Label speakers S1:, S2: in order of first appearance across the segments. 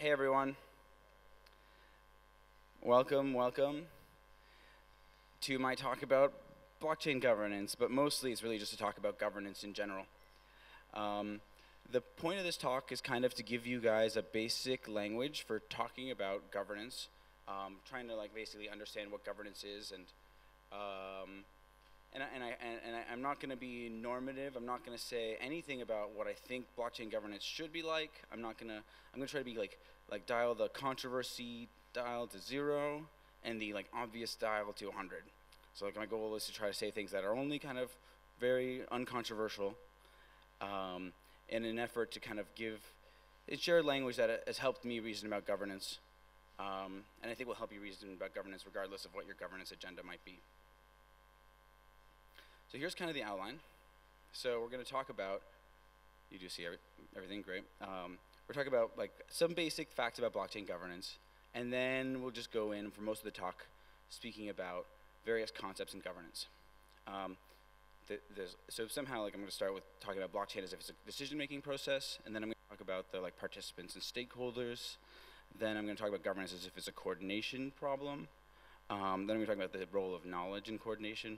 S1: Hey everyone, welcome to my talk about blockchain governance, but mostly it's really just to talk about governance in general. Um, the point of this talk is kind of to give you guys a basic language for talking about governance, trying to like basically understand what governance is, um, I'm not going to be normative. I'm not going to say anything about what I think blockchain governance should be like. I'm going to try to be like dial the controversy dial to 0 and the like obvious dial to 100. So like my goal is to try to say things that are only kind of very uncontroversial, in an effort to kind of share language that has helped me reason about governance, and I think will help you reason about governance regardless of what your governance agenda might be. So here's kind of the outline. So we're going to talk about, you do see everything, great. We're talking about like some basic facts about blockchain governance, and then we'll just go in for most of the talk speaking about various concepts in governance. So somehow like I'm going to start with talking about blockchain as if it's a decision-making process, and then I'm going to talk about the like participants and stakeholders. Then I'm going to talk about governance as if it's a coordination problem. Then I'm going to talk about the role of knowledge in coordination.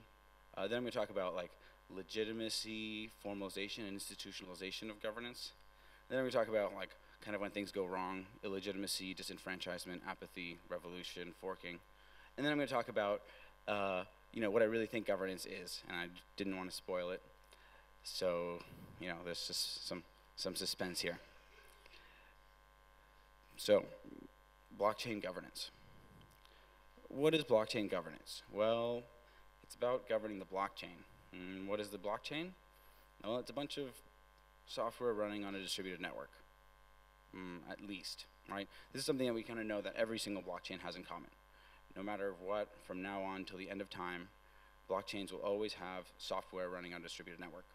S1: Then I'm going to talk about like legitimacy, formalization, and institutionalization of governance. Then I'm going to talk about like kind of when things go wrong, illegitimacy, disenfranchisement, apathy, revolution, forking. And then I'm going to talk about what I really think governance is, and I didn't want to spoil it. So there's just some suspense here. So blockchain governance. What is blockchain governance? Well, it's about governing the blockchain. And what is the blockchain? Well, it's a bunch of software running on a distributed network, at least, right? This is something that we kind of know that every single blockchain has in common. No matter what, from now on till the end of time, blockchains will always have software running on a distributed network.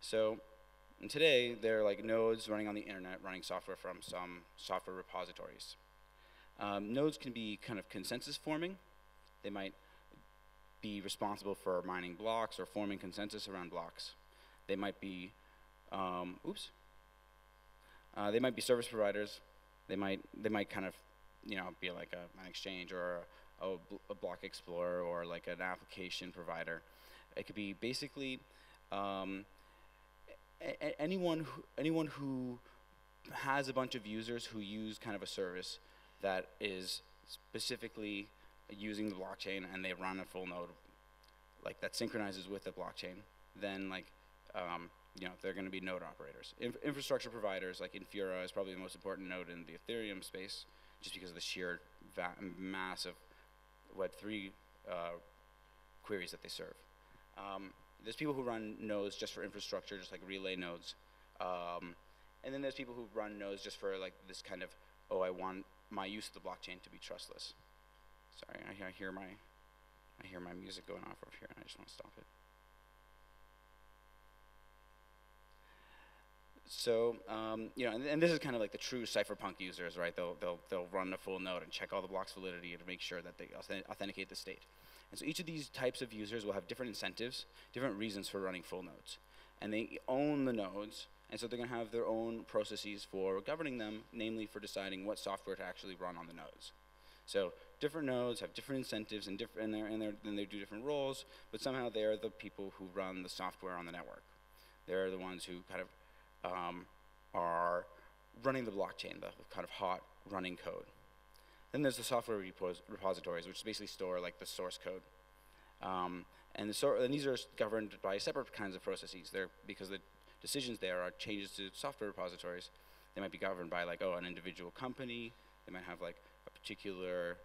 S1: So, and today, they're like nodes running on the internet, running software from some software repositories. Nodes can be kind of consensus forming. They might be responsible for mining blocks or forming consensus around blocks. They might be, they might be service providers. They might kind of, be like an exchange or a block explorer or like an application provider. It could be basically anyone who has a bunch of users who use kind of a service that is specifically using the blockchain, and they run a full node like that synchronizes with the blockchain, then like they're going to be node operators. Infrastructure providers like Infura is probably the most important node in the Ethereum space, just because of the sheer mass of Web3 queries that they serve. There's people who run nodes just for infrastructure, just like relay nodes, and then there's people who run nodes just for like this kind of, oh, I want my use of the blockchain to be trustless. Sorry, I hear my music going off over here, and I just want to stop it. So and this is kind of like the true cypherpunk users, right? They'll run a full node and check all the blocks' validity to make sure that they authenticate the state. And so each of these types of users will have different incentives, different reasons for running full nodes, and they own the nodes. And so they're going to have their own processes for governing them, namely for deciding what software to actually run on the nodes. So different nodes have different incentives and they do different roles, but somehow they are the people who run the software on the network. They're the ones who kind of are running the blockchain, the kind of hot running code. Then there's the software repositories, which basically store like the source code. And these are governed by separate kinds of processes. Because the decisions there are changes to software repositories. They might be governed by like, an individual company. They might have like a particular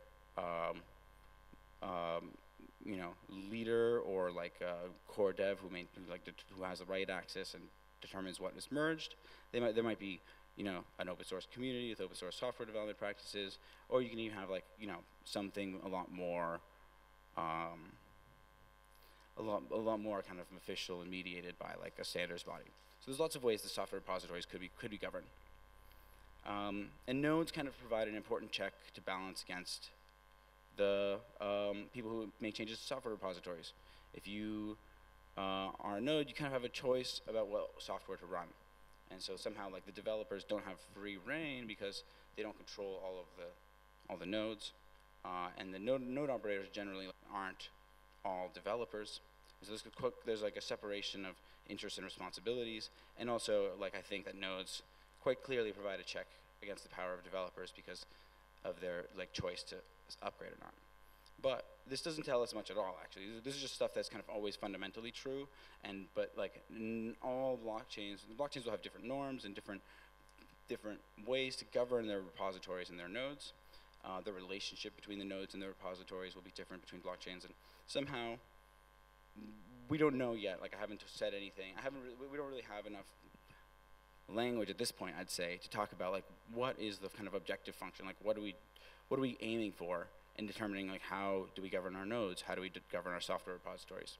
S1: leader or like a core dev who has the right access and determines what is merged. There might be an open source community with open source software development practices, or you can even have like something a lot more kind of official and mediated by like a standards body. So there's lots of ways the software repositories could be governed. And nodes kind of provide an important check to balance against the people who make changes to software repositories. If you are a node, you kind of have a choice about what software to run. And so somehow like the developers don't have free reign because they don't control all the nodes, and the node operators generally aren't all developers. So there's like a separation of interests and responsibilities, and also like I think that nodes quite clearly provide a check against the power of developers because of their like choice to upgrade or not. But this doesn't tell us much at all, actually. This is just stuff that's kind of always fundamentally true, but like all blockchains, the blockchains will have different norms and different ways to govern their repositories and their nodes. The relationship between the nodes and the repositories will be different between blockchains, and somehow we don't know yet. Like I haven't said anything. We don't really have enough language at this point, I'd say, to talk about like what is the kind of objective function, like what are we aiming for in determining like how do we govern our nodes, how do we govern our software repositories.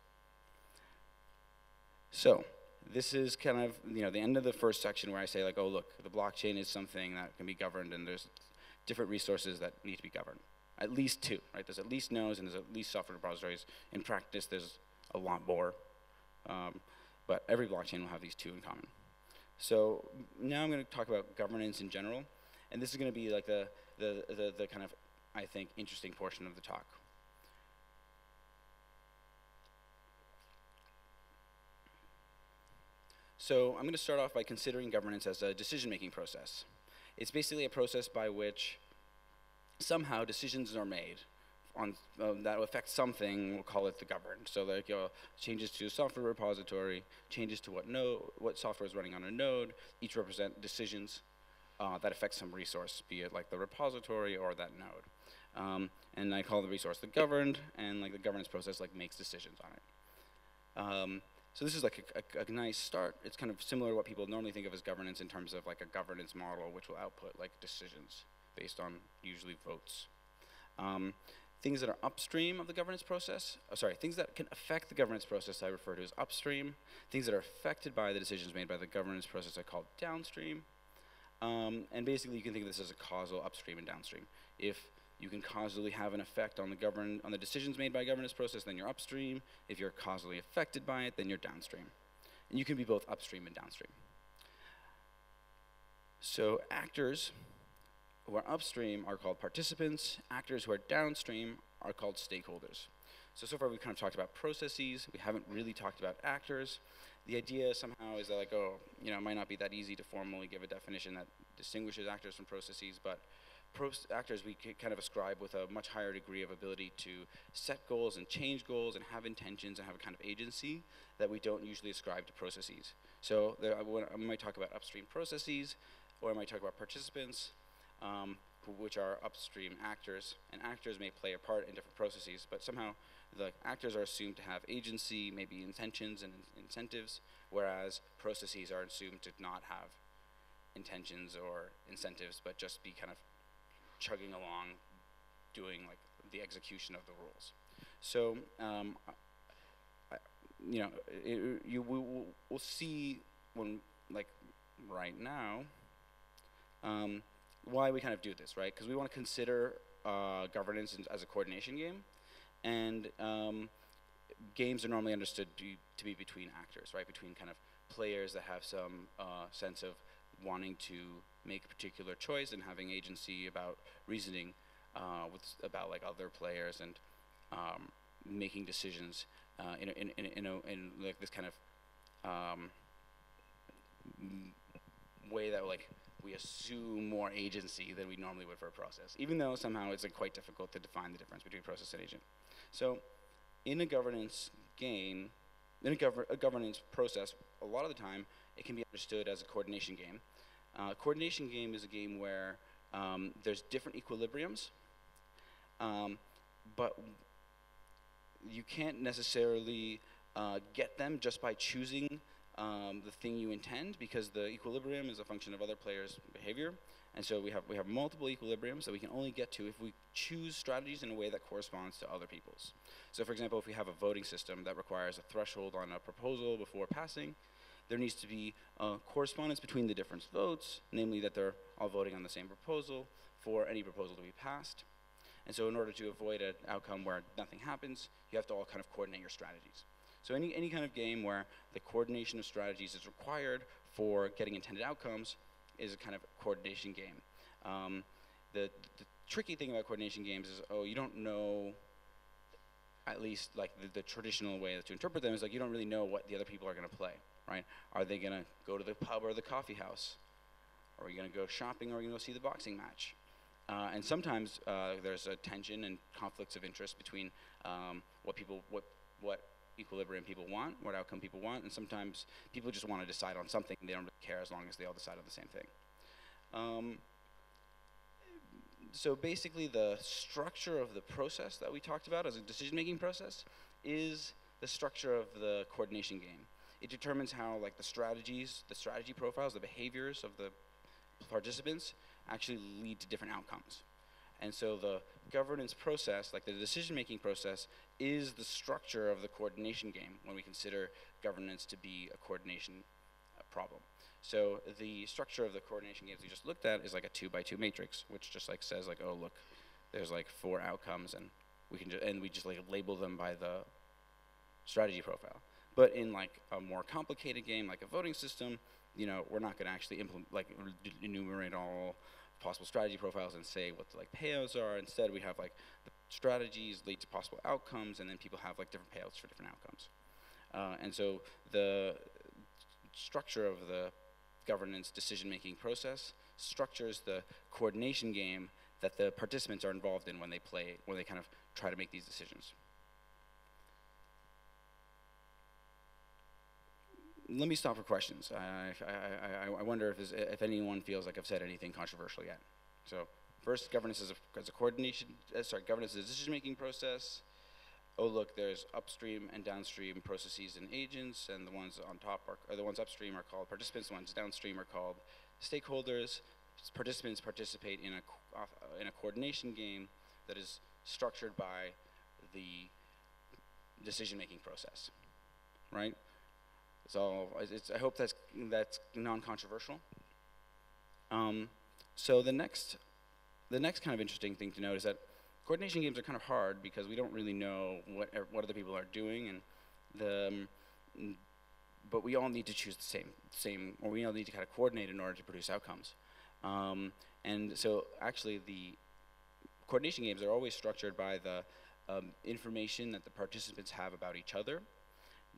S1: So this is kind of the end of the first section where I say like, oh look, the blockchain is something that can be governed, and there's different resources that need to be governed. At least two, right? There's at least nodes and there's at least software repositories. In practice, there's a lot more, but every blockchain will have these two in common. So now I'm going to talk about governance in general, and this is going to be like the kind of, I think, interesting portion of the talk. So I'm going to start off by considering governance as a decision-making process. It's basically a process by which somehow decisions are made on that will affect something. We'll call it the governed. So like changes to a software repository, changes to what software is running on a node, each represent decisions that affect some resource, be it like the repository or that node. And I call the resource the governed, and like the governance process like makes decisions on it. So this is like a nice start. It's kind of similar to what people normally think of as governance in terms of like a governance model, which will output like decisions based on usually votes. Things that are upstream of the governance process, things that can affect the governance process I refer to as upstream. Things that are affected by the decisions made by the governance process I call downstream. And basically you can think of this as a causal upstream and downstream. If you can causally have an effect on the decisions made by governance process, then you're upstream. If you're causally affected by it, then you're downstream. And you can be both upstream and downstream. So actors who are upstream are called participants. Actors who are downstream are called stakeholders. So far we've kind of talked about processes. We haven't really talked about actors. The idea somehow is that like, it might not be that easy to formally give a definition that distinguishes actors from processes, but actors we kind of ascribe with a much higher degree of ability to set goals and change goals and have intentions and have a kind of agency that we don't usually ascribe to processes. So I might talk about upstream processes, or I might talk about participants, which are upstream actors, and actors may play a part in different processes, but somehow the actors are assumed to have agency, maybe intentions and incentives, whereas processes are assumed to not have intentions or incentives, but just be kind of chugging along, doing like the execution of the rules. So, we'll see when like right now why we kind of do this, right? Because we want to consider governance as a coordination game, and games are normally understood to be between actors, right? Between kind of players that have some sense of wanting to make a particular choice and having agency about reasoning about like other players and making decisions in like this kind of way that like we assume more agency than we normally would for a process, even though somehow it's like quite difficult to define the difference between process and agent. So in a governance game, in a governance process, a lot of the time it can be understood as a coordination game. Coordination game is a game where there's different equilibriums, but you can't necessarily get them just by choosing the thing you intend, because the equilibrium is a function of other players' behavior. And so we have multiple equilibriums that we can only get to if we choose strategies in a way that corresponds to other people's. So for example, if we have a voting system that requires a threshold on a proposal before passing, there needs to be a correspondence between the different votes, namely that they're all voting on the same proposal for any proposal to be passed. And so in order to avoid an outcome where nothing happens, you have to all kind of coordinate your strategies. So any kind of game where the coordination of strategies is required for getting intended outcomes is a kind of coordination game. The tricky thing about coordination games is, you don't know, at least like the traditional way to interpret them is like you don't really know what the other people are going to play, right? Are they going to go to the pub or the coffee house? Are we going to go shopping, or are we going to go see the boxing match? And sometimes there's a tension and conflicts of interest between what equilibrium people want, what outcome people want, and sometimes people just want to decide on something and they don't really care as long as they all decide on the same thing. So basically the structure of the process that we talked about as a decision-making process is the structure of the coordination game. It determines how like the strategy profiles, the behaviors of the participants actually lead to different outcomes. And so the governance process, like the decision-making process, is the structure of the coordination game when we consider governance to be a coordination problem. So the structure of the coordination games we just looked at is like a 2x2 matrix, which just like says like, oh look, there's like 4 outcomes, and we just like label them by the strategy profile. But in like a more complicated game, like a voting system, we're not going to actually enumerate all possible strategy profiles and say what the like payouts are. Instead, we have like the strategies lead to possible outcomes, and then people have like different payouts for different outcomes. And so the structure of the governance decision-making process structures the coordination game that the participants are involved in when they kind of try to make these decisions. Let me stop for questions. I wonder if anyone feels like I've said anything controversial yet. So first, governance is governance is a decision-making process. Oh look, there's upstream and downstream processes and agents, and the ones on top the ones upstream are called participants, the ones downstream are called stakeholders. Participants participate in a coordination game that is structured by the decision-making process, right? I hope that's non-controversial. So the next kind of interesting thing to note is that coordination games are kind of hard because we don't really know what other people are doing, but we all need to choose the same, or we all need to kind of coordinate in order to produce outcomes. And so actually the coordination games are always structured by the information that the participants have about each other.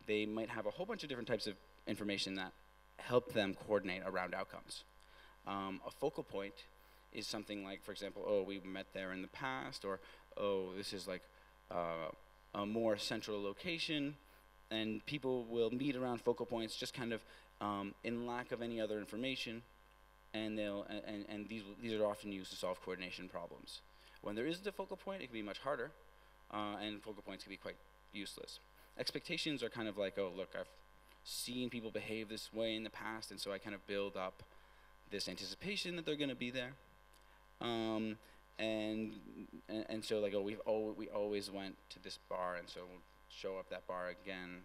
S1: They might have a whole bunch of different types of information that help them coordinate around outcomes. A focal point is something like, for example, oh, we met there in the past, or oh, this is like a more central location, and people will meet around focal points just kind of in lack of any other information, and these are often used to solve coordination problems. When there isn't a focal point, it can be much harder, and focal points can be quite useless. Expectations are kind of like, oh, look, I've seen people behave this way in the past, and so I kind of build up this anticipation that they're going to be there. And so like, oh, we always went to this bar, and so we'll show up that bar again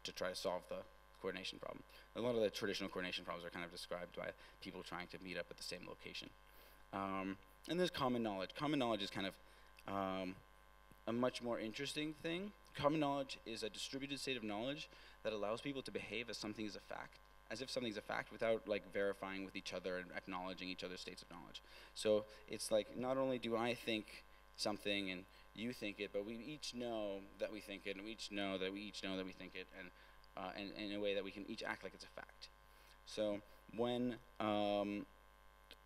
S1: to try to solve the coordination problem. A lot of the traditional coordination problems are kind of described by people trying to meet up at the same location. And there's common knowledge. Common knowledge is kind of a much more interesting thing. Common knowledge is a distributed state of knowledge that allows people to behave as something is a fact, as if something's a fact, without like verifying with each other and acknowledging each other's states of knowledge. So it's like, not only do I think something and you think it, but we each know that we think it, and we each know that we each know that we think it, and in a way that we can each act like it's a fact. So when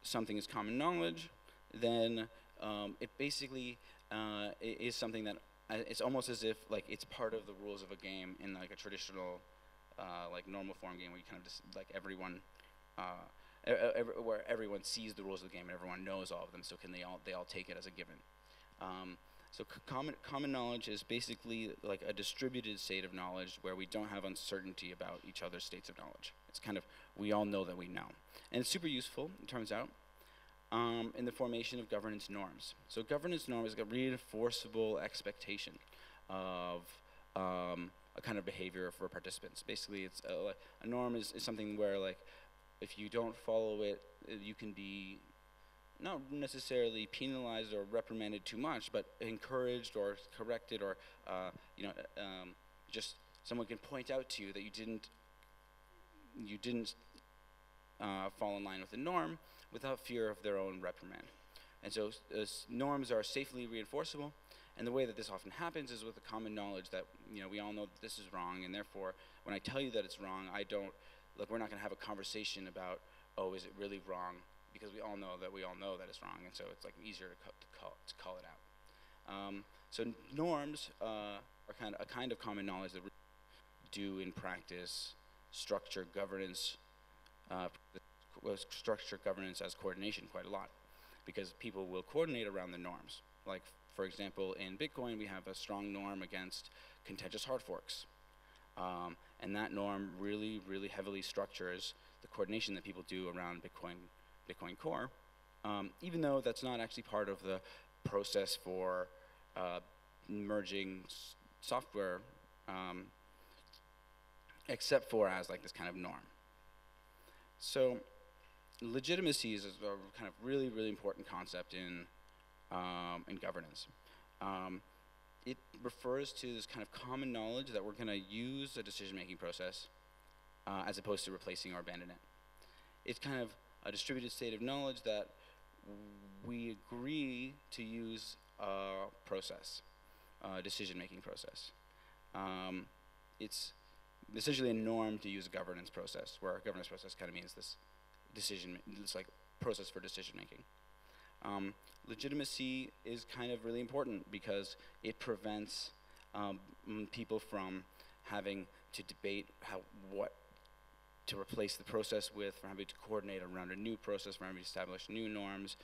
S1: something is common knowledge, then it basically is something that it's almost as if like it's part of the rules of a game in like a traditional like normal form game, where you kind of just like everyone where everyone sees the rules of the game and everyone knows all of them, so they all take it as a given. So common knowledge is basically like a distributed state of knowledge where we don't have uncertainty about each other's states of knowledge. It's kind of, we all know that we know. And it's super useful, it turns out, in the formation of governance norms. So governance norm is a reinforceable expectation of a kind of behavior for participants. Basically, it's a norm is something where like if you don't follow it, you can be not necessarily penalized or reprimanded too much, but encouraged or corrected, or just someone can point out to you that you didn't fall in line with the norm without fear of their own reprimand. And so norms are safely reinforceable, and the way that this often happens is with the common knowledge that we all know that this is wrong, and therefore when I tell you that it's wrong, we're not going to have a conversation about, oh, is it really wrong? Because we all know that it's wrong, and so it's like easier to call it out. So norms are a kind of common knowledge that we do in practice structure governance as coordination quite a lot, because people will coordinate around the norms. Like, for example, in Bitcoin, we have a strong norm against contentious hard forks. And that norm really, really heavily structures the coordination that people do around Bitcoin Core, even though that's not actually part of the process for merging software, except for as like this kind of norm. So legitimacy is a kind of really, really important concept in governance. It refers to this kind of common knowledge that we're going to use a decision-making process as opposed to replacing or abandoning it. It's kind of a distributed state of knowledge that we agree to use a process, a decision-making process. It's essentially a norm to use a governance process, where a governance process kind of means this like process for decision-making. Legitimacy is kind of really important because it prevents people from having to debate what to replace the process with, from having to coordinate around a new process, from having to establish new norms.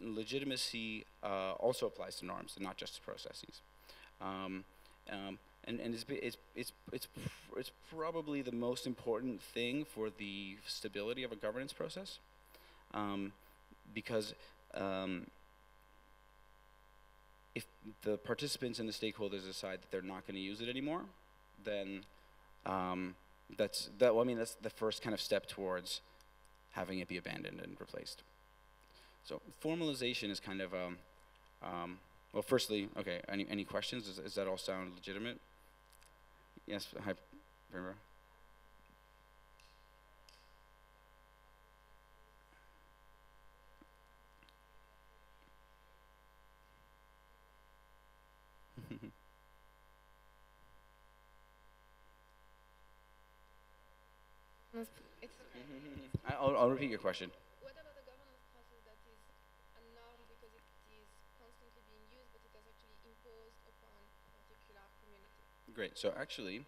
S1: Legitimacy also applies to norms, and not just to processes. And it's probably the most important thing for the stability of a governance process, because if the participants and the stakeholders decide that they're not going to use it anymore, then that's the first kind of step towards having it be abandoned and replaced. So formalization is kind of well, firstly, okay. Any questions? Does that all sound legitimate? Yes. Hi, Primera.
S2: It's okay.
S1: I'll repeat your question.
S2: What about the governance process that is a norm because it is constantly being used, but it is actually imposed upon a particular community?
S1: Great. So actually,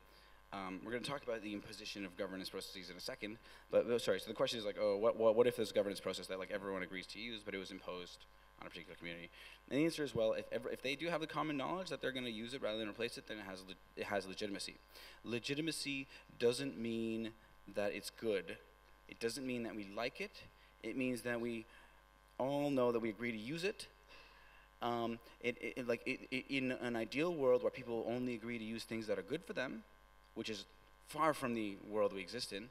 S1: we're going to talk about the imposition of governance processes in a second. But sorry. So the question is like, oh, what if there's a governance process that like everyone agrees to use, but it was imposed on a particular community? And the answer is, well, if they do have the common knowledge that they're going to use it rather than replace it, then it has legitimacy. Legitimacy doesn't mean that it's good. It doesn't mean that we like it. It means that we all know that we agree to use it. In an ideal world where people only agree to use things that are good for them, which is far from the world we exist in,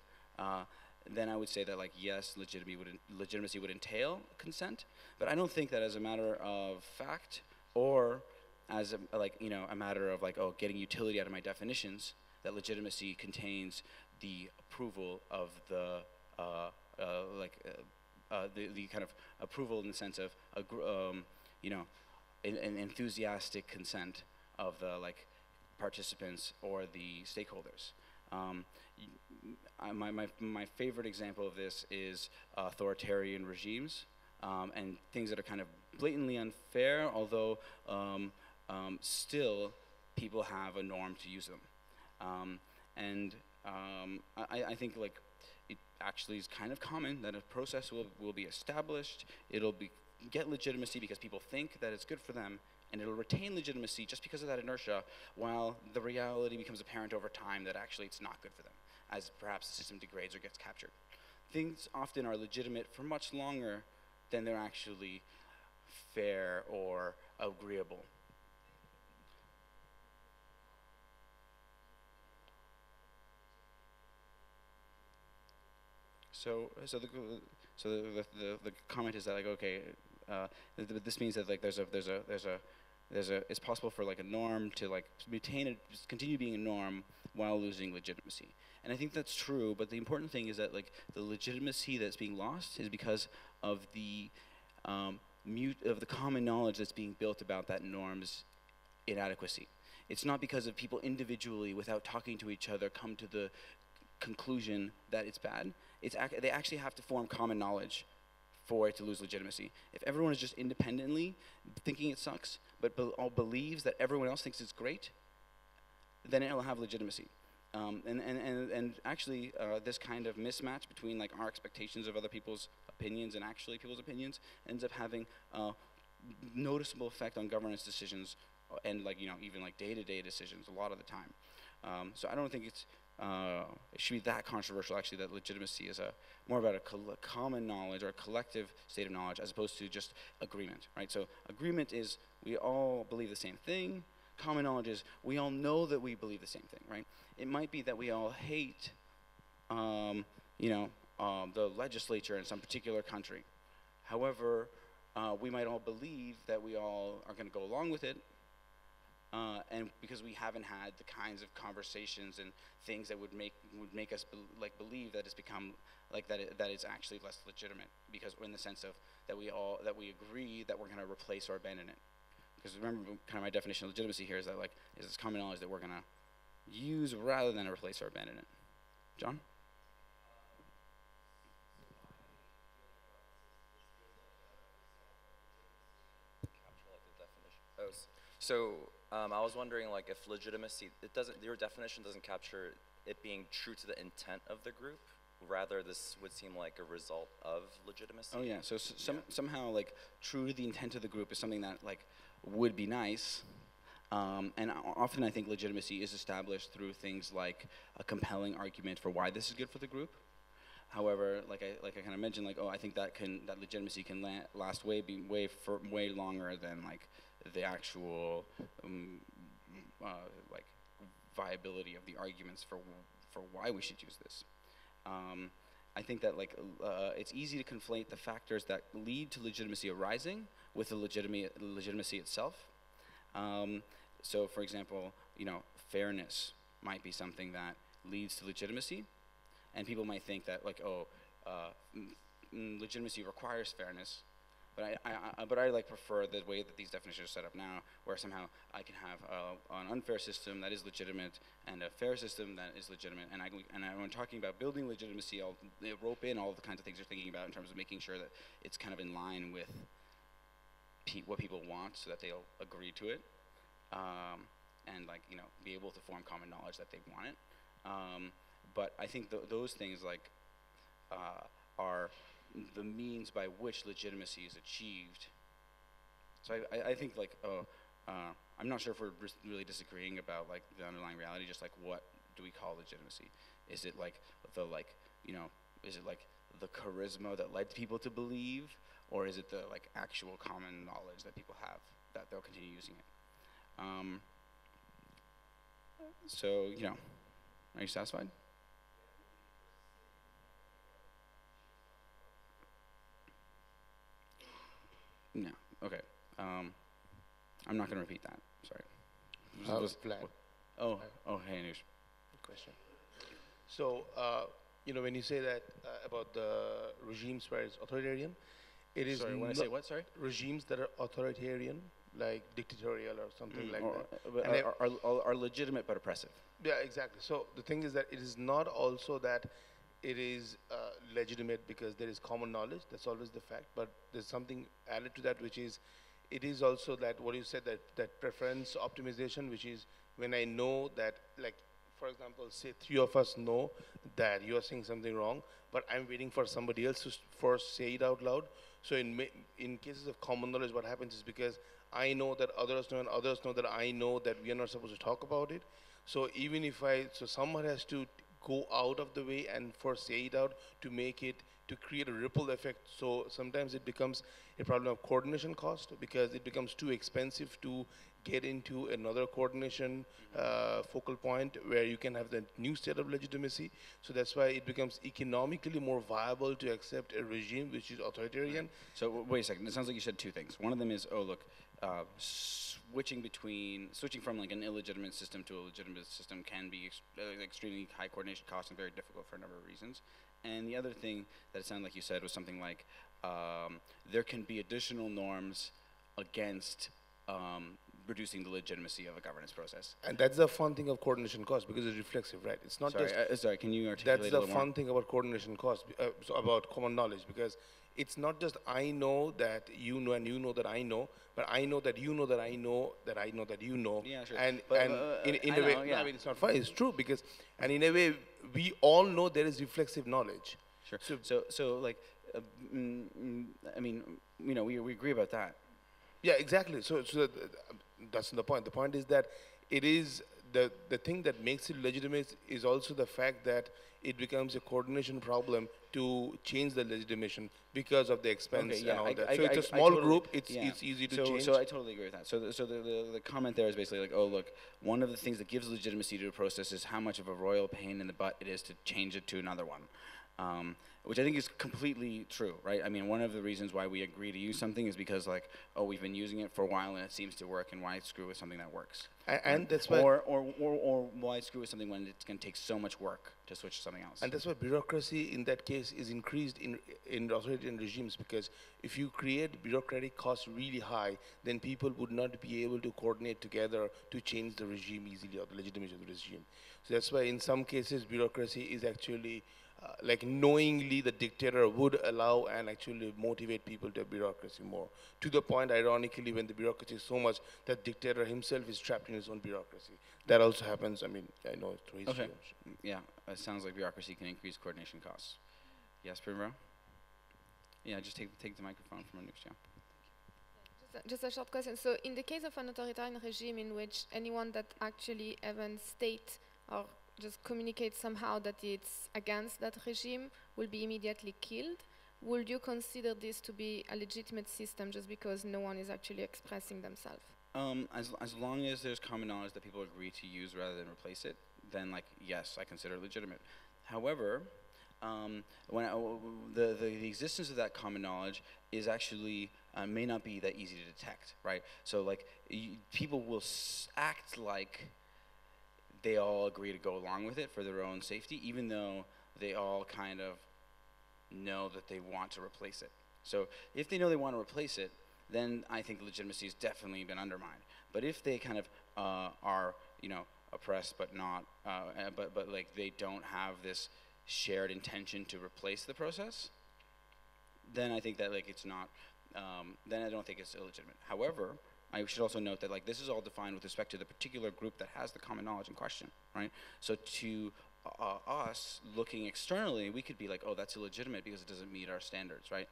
S1: then I would say that, like, yes, legitimacy would entail consent. But I don't think that as a matter of fact, or as a matter of like, oh, getting utility out of my definitions, that legitimacy contains the approval of the kind of approval in the sense of an enthusiastic consent of the participants or the stakeholders. My favorite example of this is authoritarian regimes and things that are kind of blatantly unfair, although still people have a norm to use them. I think it actually is kind of common that a process will be established, get legitimacy because people think that it's good for them, and it'll retain legitimacy just because of that inertia, while the reality becomes apparent over time that actually it's not good for them, as perhaps the system degrades or gets captured. Things often are legitimate for much longer than they're actually fair or agreeable. So the comment is that, like, okay, this means that, like, there's a it's possible for like a norm to like continue being a norm while losing legitimacy. And I think that's true, but the important thing is that like the legitimacy that's being lost is because of the of the common knowledge that's being built about that norm's inadequacy. It's not because of people individually, without talking to each other, come to the conclusion that it's bad. They actually have to form common knowledge for it to lose legitimacy. If everyone is just independently thinking it sucks, but all believes that everyone else thinks it's great, then it'll have legitimacy. And actually, this kind of mismatch between like our expectations of other people's opinions and actually people's opinions ends up having a noticeable effect on governance decisions and like even like day-to-day decisions a lot of the time. So I don't think it should be that controversial actually that legitimacy is more about a common knowledge or a collective state of knowledge as opposed to just agreement, right? So agreement is we all believe the same thing. Common knowledge is we all know that we believe the same thing, right? It might be that we all hate, the legislature in some particular country. However, we might all believe that we all are going to go along with it, and because we haven't had the kinds of conversations and things that would make us believe that it's become like that it's actually less legitimate, because in the sense of that we agree that we're going to replace or abandon it. Because remember, kind of my definition of legitimacy here is that is this common knowledge that we're going to use rather than replace or abandon it. John?
S3: Capture like the definition. So I was wondering like if legitimacy, your definition doesn't capture it being true to the intent of the group. Rather, this would seem like a result of legitimacy.
S1: Oh yeah. So somehow like true to the intent of the group is something that like would be nice. And often I think legitimacy is established through things like a compelling argument for why this is good for the group. However, like I kind of mentioned, like I think that legitimacy can last way longer than like the actual like viability of the arguments for why we should use this. I think that it's easy to conflate the factors that lead to legitimacy arising with the legitimacy itself. So, for example, fairness might be something that leads to legitimacy, and people might think that legitimacy requires fairness. But I prefer the way that these definitions are set up now, where somehow I can have an unfair system that is legitimate and a fair system that is legitimate. And when I'm talking about building legitimacy, I'll rope in all the kinds of things you're thinking about in terms of making sure that it's kind of in line with what people want, so that they'll agree to it, and be able to form common knowledge that they want it. But I think those things are the means by which legitimacy is achieved. So I think I'm not sure if we're really disagreeing about the underlying reality, just what do we call legitimacy? Is it is it the charisma that led people to believe, or is it the actual common knowledge that people have that they'll continue using it? So are you satisfied? No. Okay. I'm not going to repeat that. Sorry.
S4: Vlad.
S1: Oh. Hey, Anush.
S4: Good question. So, when you say that about the regimes where it's authoritarian, it is.
S1: Sorry, when I say what? Sorry.
S4: Regimes that are authoritarian, like dictatorial or something like that.
S1: But are legitimate but oppressive.
S4: Yeah, exactly. So the thing is that it is not also that it is legitimate because there is common knowledge. That's always the fact. But there's something added to that, which is, it is also that what you said, that preference optimization, which is when I know that, for example, say 3 of us know that you are saying something wrong, but I'm waiting for somebody else to first say it out loud. So in cases of common knowledge, what happens is, because I know that others know and others know that I know that we are not supposed to talk about it. So even if someone has to go out of the way and first say it out to make it to create a ripple effect. So sometimes it becomes a problem of coordination cost because it becomes too expensive to get into another coordination focal point where you can have the new state of legitimacy. So that's why it becomes economically more viable to accept a regime which is authoritarian.
S1: So wait a second. It sounds like you said two things. One of them is, oh look, switching from like an illegitimate system to a legitimate system can be extremely high coordination costs and very difficult for a number of reasons. And the other thing that it sounded like you said was something like there can be additional norms against reducing the legitimacy of a governance process.
S4: And that's the fun thing of coordination cost because it's reflexive, right? It's not
S1: Sorry, can you articulate
S4: that's
S1: a
S4: the
S1: little more?
S4: fun thing about coordination cost, so about common knowledge, because it's not just I know that you know and you know that I know, but I know that you know that I know that I know that you know.
S1: Yeah, sure.
S4: And
S1: But,
S4: in
S1: I
S4: a way,
S1: know,
S4: no,
S1: yeah.
S4: I mean it's not fun. It's true because, and in a way, we all know there is reflexive knowledge.
S1: Sure. So like, I mean, you know, we agree about that.
S4: Yeah, exactly. So that's the point. The point is that it is the thing that makes it legitimate is also the fact that it becomes a coordination problem to change the legitimation because of the expense
S1: Okay, yeah,
S4: and all that.
S1: I-
S4: So it's
S1: I
S4: a small
S1: totally-
S4: group. It's
S1: yeah.
S4: easy to
S1: so,
S4: change.
S1: So I totally agree with that. So the comment there is basically like, oh look, one of the things that gives legitimacy to a process is how much of a royal pain in the butt it is to change it to another one. Which I think is completely true, right? I mean, one of the reasons why we agree to use something is because, like, oh, we've been using it for a while and it seems to work, and why screw with something that works?
S4: And that's why.
S1: Or why screw with something when it's going to take so much work to switch to something else?
S4: And that's why bureaucracy in that case is increased in authoritarian regimes, because if you create bureaucratic costs really high, then people would not be able to coordinate together to change the regime easily or the legitimacy of the regime. So that's why in some cases bureaucracy is actually like knowingly the dictator would allow and actually motivate people to have bureaucracy more. To the point, ironically, when the bureaucracy is so much that dictator himself is trapped in his own bureaucracy. That also happens. I mean, I know through history.
S1: Okay. Yeah, it sounds like bureaucracy can increase coordination costs. Yes, Primero? Yeah, just take the microphone from Anush, yeah.
S2: Just a short question. So, in the case of an authoritarian regime in which anyone that actually even state or just communicate somehow that it's against that regime will be immediately killed, would you consider this to be a legitimate system just because no one is actually expressing themselves?
S1: As long as there's common knowledge that people agree to use rather than replace it, then like yes, I consider it legitimate. However, the existence of that common knowledge is actually may not be that easy to detect, right? So like people will act like they all agree to go along with it for their own safety, even though they all kind of know that they want to replace it. So if they know they want to replace it, then I think legitimacy has definitely been undermined. But if they kind of are, you know, oppressed but not, but like they don't have this shared intention to replace the process, then I think that like it's not, then I don't think it's illegitimate. However, I should also note that like this is all defined with respect to the particular group that has the common knowledge in question, right? So to us looking externally, we could be like, oh, that's illegitimate because it doesn't meet our standards, right?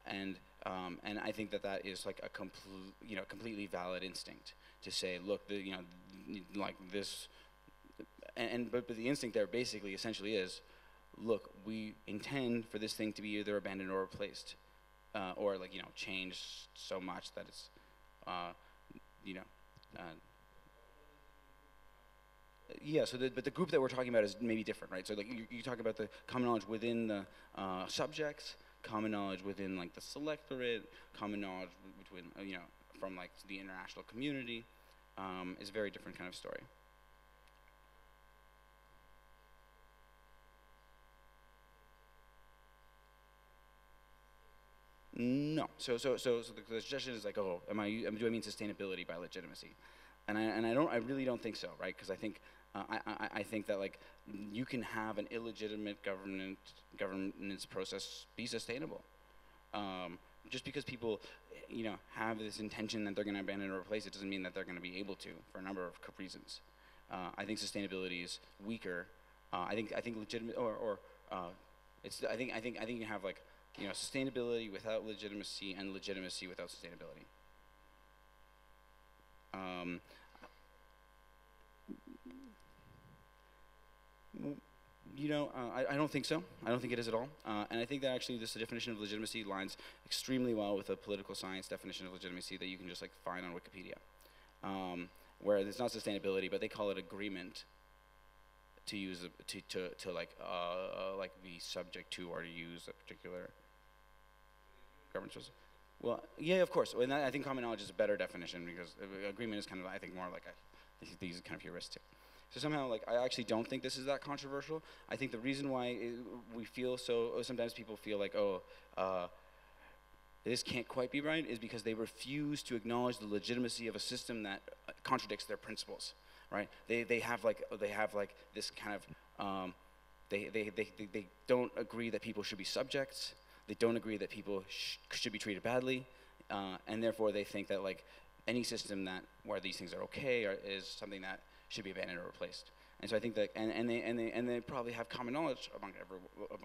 S1: And I think that that is like a completely valid instinct to say, look, like this, but the instinct there basically essentially is, look, we intend for this thing to be either abandoned or replaced, or like changed so much that it's yeah, so but the group that we're talking about is maybe different, right? So like you talk about the common knowledge within the subjects, common knowledge within like the selectorate, common knowledge between from like the international community, is a very different kind of story. No. So the suggestion is like, oh, do I mean sustainability by legitimacy? And I really don't think so, right? Because I think I think that like you can have an illegitimate governance process be sustainable. Just because people have this intention that they're going to abandon or replace it doesn't mean that they're going to be able to for a number of reasons. I think sustainability is weaker. I think legitimate it's I think you can have like sustainability without legitimacy and legitimacy without sustainability. I don't think so. I don't think it is at all. And I think that actually this definition of legitimacy lines extremely well with a political science definition of legitimacy that you can just like find on Wikipedia, where it's not sustainability, but they call it agreement to use to like be subject to or to use a particular governance process. Well, yeah, of course. And I think common knowledge is a better definition because agreement is kind of, I think, more like these kind of heuristic. So somehow, like, I actually don't think this is that controversial. I think the reason why we feel so, sometimes people feel like, this can't quite be right, is because they refuse to acknowledge the legitimacy of a system that contradicts their principles, right? They have like this kind of, they don't agree that people should be subjects. They don't agree that people should be treated badly, and therefore they think that like any system where these things are okay is something that should be abandoned or replaced. And so I think that, and they probably have common knowledge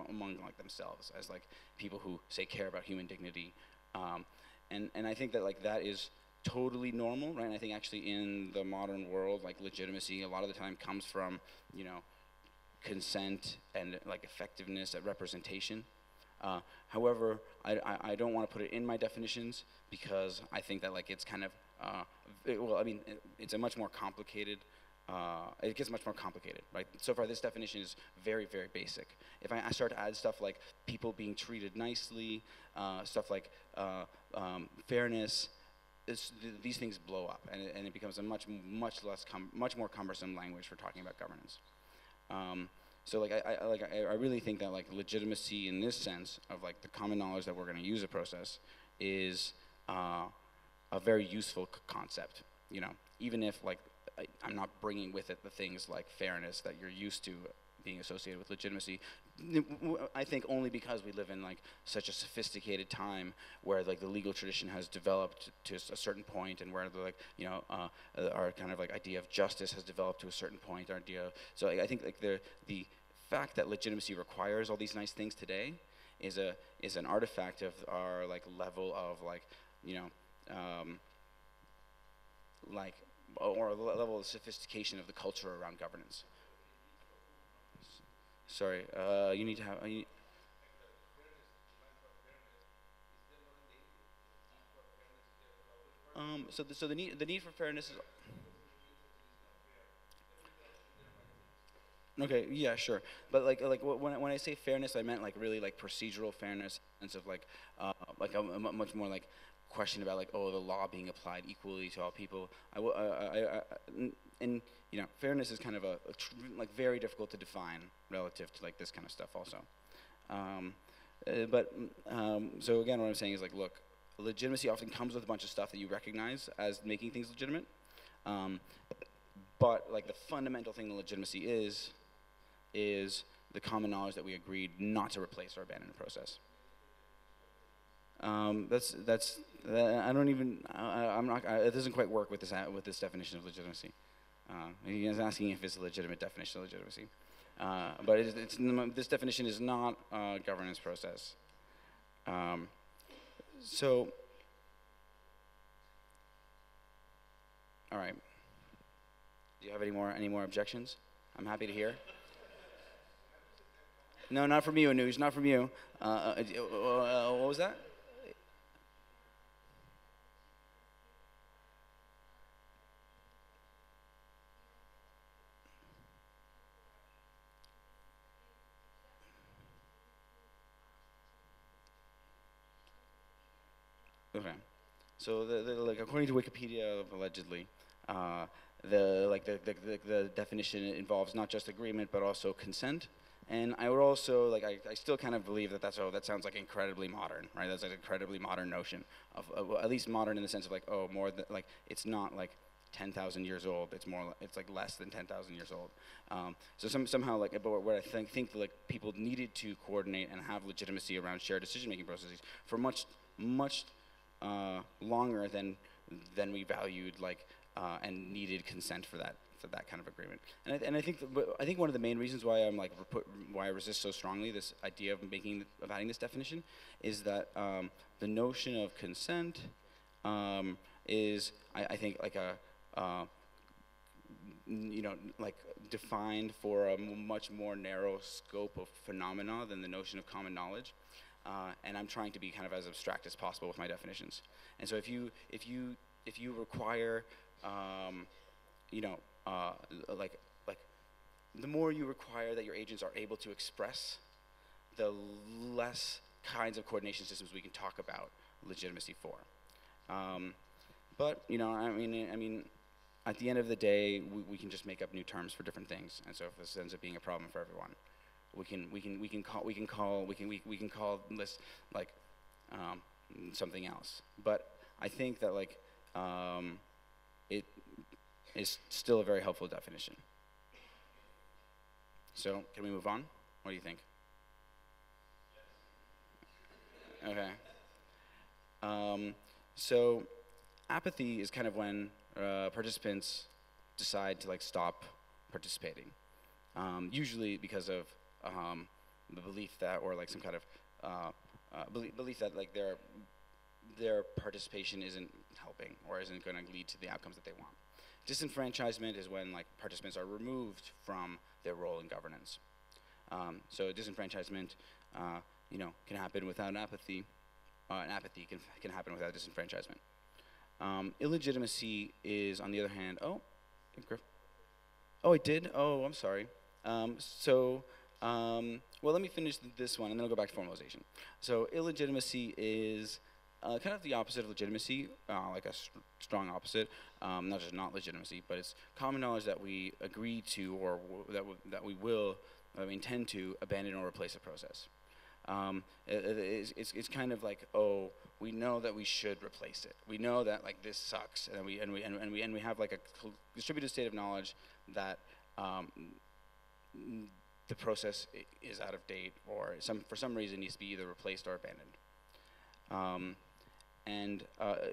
S1: among like themselves as like people who say care about human dignity, and I think that like that is totally normal, right? And I think actually in the modern world, like legitimacy a lot of the time comes from consent and like effectiveness at representation. However, I don't want to put it in my definitions because I think that like it's kind of it's a much more complicated. It gets much more complicated, right? So far, this definition is very, very basic. If I start to add stuff like people being treated nicely, stuff like fairness, these things blow up, and it becomes a much more cumbersome language for talking about governance. So like I really think that like legitimacy in this sense of like the common knowledge that we're going to use a process is a very useful concept. Even if like I'm not bringing with it the things like fairness that you're used to being associated with legitimacy. I think only because we live in like such a sophisticated time where like the legal tradition has developed to a certain point, and where the like our kind of like idea of justice has developed to a certain point. Our idea, so I think like the fact that legitimacy requires all these nice things today is an artifact of our like level of like or a level of sophistication of the culture around governance. Sorry, you need to have. So the need for fairness is. Okay, yeah, sure, but like when I say fairness, I meant like really like procedural fairness, sense of like a much more like question about like the law being applied equally to all people. And fairness is kind of like very difficult to define relative to like this kind of stuff also. So again, what I'm saying is like, look, legitimacy often comes with a bunch of stuff that you recognize as making things legitimate, but like the fundamental thing that legitimacy is the common knowledge that we agreed not to replace or abandon the process. I don't even. I'm not. It doesn't quite work with this definition of legitimacy. He's asking if it's a legitimate definition of legitimacy, but this definition is not a governance process. So, all right. Do you have any more objections? I'm happy to hear. No, not from you, Anuj. Not from you. What was that? Okay, so like according to Wikipedia, allegedly, the definition involves not just agreement but also consent. And I would also like I still kind of believe that that sounds like incredibly modern, right? That's an incredibly modern notion of at least modern in the sense of like more than like it's not like 10,000 years old. It's like less than 10,000 years old. So somehow like but where I think like people needed to coordinate and have legitimacy around shared decision making processes for much longer than we valued like and needed consent for that kind of agreement. And I think one of the main reasons why why I resist so strongly this idea of adding this definition is that the notion of consent is I think like like defined for a much more narrow scope of phenomena than the notion of common knowledge. And I'm trying to be kind of as abstract as possible with my definitions. And so if you require, like the more you require that your agents are able to express, the less kinds of coordination systems we can talk about legitimacy for. But I mean, at the end of the day, we can just make up new terms for different things. And so if this ends up being a problem for everyone, we can call this like something else. But I think that like it is still a very helpful definition. So can we move on? What do you think? Okay. So apathy is kind of when participants decide to like stop participating, usually because of the belief that, or like some kind of belief that like their participation isn't helping or isn't going to lead to the outcomes that they want. Disenfranchisement is when like participants are removed from their role in governance. So disenfranchisement, can happen without apathy. And apathy can happen without disenfranchisement. Illegitimacy is, on the other hand, oh, I did? Oh, I'm sorry. Well, let me finish this one, and then I'll go back to formalization. So illegitimacy is kind of the opposite of legitimacy, like a strong opposite, not just not legitimacy, but it's common knowledge that we agree to, or that we intend to abandon or replace a process. It's kind of like, oh, we know that we should replace it. We know that like this sucks, and we have like a distributed state of knowledge that the process is out of date, or for some reason needs to be either replaced or abandoned.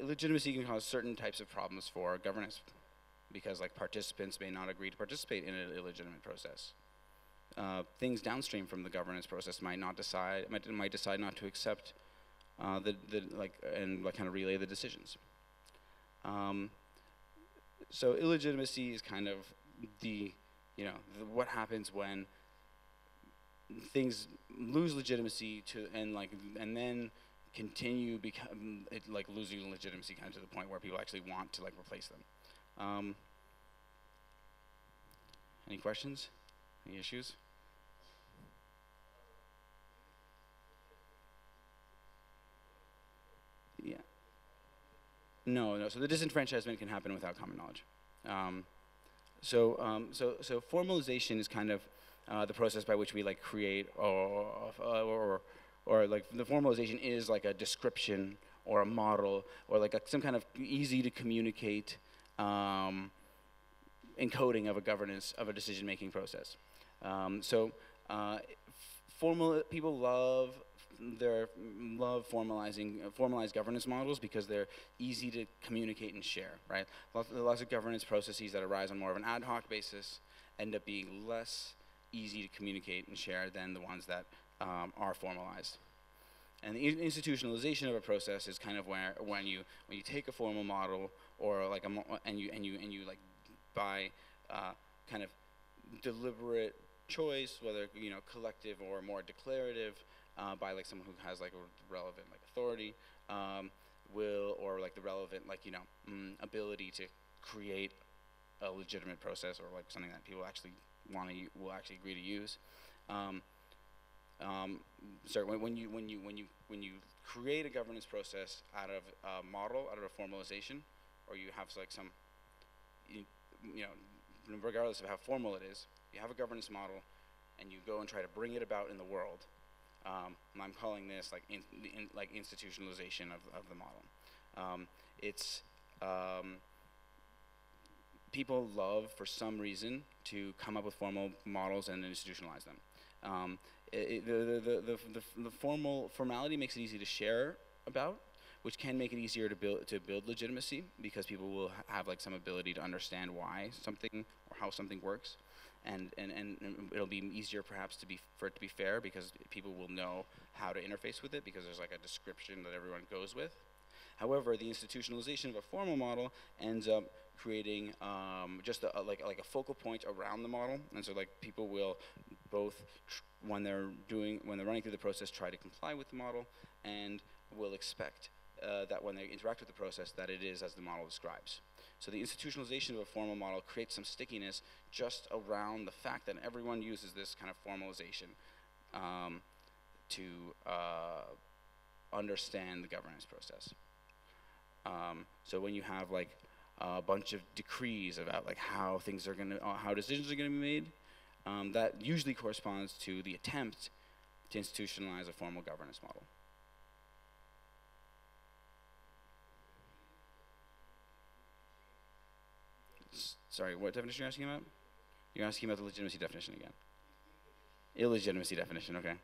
S1: Illegitimacy can cause certain types of problems for governance, because like participants may not agree to participate in an illegitimate process. Things downstream from the governance process might decide not to accept and kind of relay the decisions. So illegitimacy is kind of what happens when things lose legitimacy and then continue losing legitimacy kind of to the point where people actually want to like replace them. Any questions? Any issues? Yeah. No. So the disenfranchisement can happen without common knowledge. So formalization is kind of the process by which we like create or like the formalization is like a description or a model or like some kind of easy to communicate encoding of a governance of a decision-making process. People love formalized governance models because they're easy to communicate and share, right? Lots of governance processes that arise on more of an ad hoc basis end up being less easy to communicate and share than the ones that are formalized. And the institutionalization of a process is kind of when you take a formal model or like and you like by kind of deliberate choice, whether collective or more declarative, by like someone who has like a relevant like authority, or like the relevant ability to create a legitimate process or like something that people actually will actually agree to use. When you create a governance process out of a model, out of a formalization, or you have like some, regardless of how formal it is, you have a governance model, and you go and try to bring it about in the world. I'm calling this like institutionalization of the model. People love, for some reason, to come up with formal models and institutionalize them. The formality makes it easy to share about, which can make it easier to build legitimacy, because people will have like some ability to understand why something or how something works, and it'll be easier perhaps for it to be fair, because people will know how to interface with it, because there's like a description that everyone goes with. However, the institutionalization of a formal model ends up creating just like a focal point around the model, and so like people will both when they're running through the process try to comply with the model, and will expect that when they interact with the process that it is as the model describes. So the institutionalization of a formal model creates some stickiness just around the fact that everyone uses this kind of formalization to understand the governance process. So when you have like a bunch of decrees about like how things are gonna, how decisions are gonna be made, that usually corresponds to the attempt to institutionalize a formal governance model. Sorry, what definition are you asking about? You're asking about the legitimacy definition again. Illegitimacy definition, okay.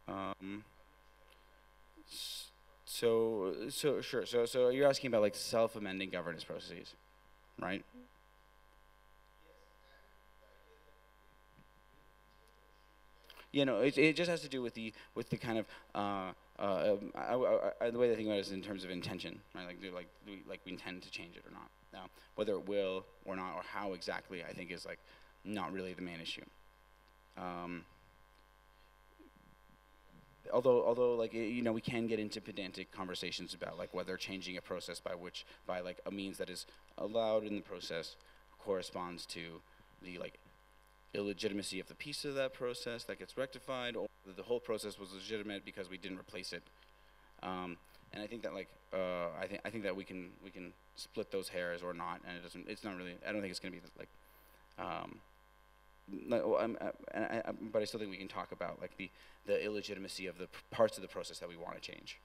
S1: Um, so you're asking about like self-amending governance processes, right? You know, it just has to do with the kind of the way I think about it is in terms of intention, right? Like we intend to change it or not. Now, whether it will or not, or how exactly, I think is like not really the main issue. Although like you know, we can get into pedantic conversations about like whether changing a process by like a means that is allowed in the process corresponds to the like illegitimacy of the piece of that process that gets rectified, or the whole process was legitimate because we didn't replace it. And I think that like I think that we can split those hairs or not, and it's not really, I don't think it's going to be like but I still think we can talk about like the illegitimacy of the parts of the process that we want to change.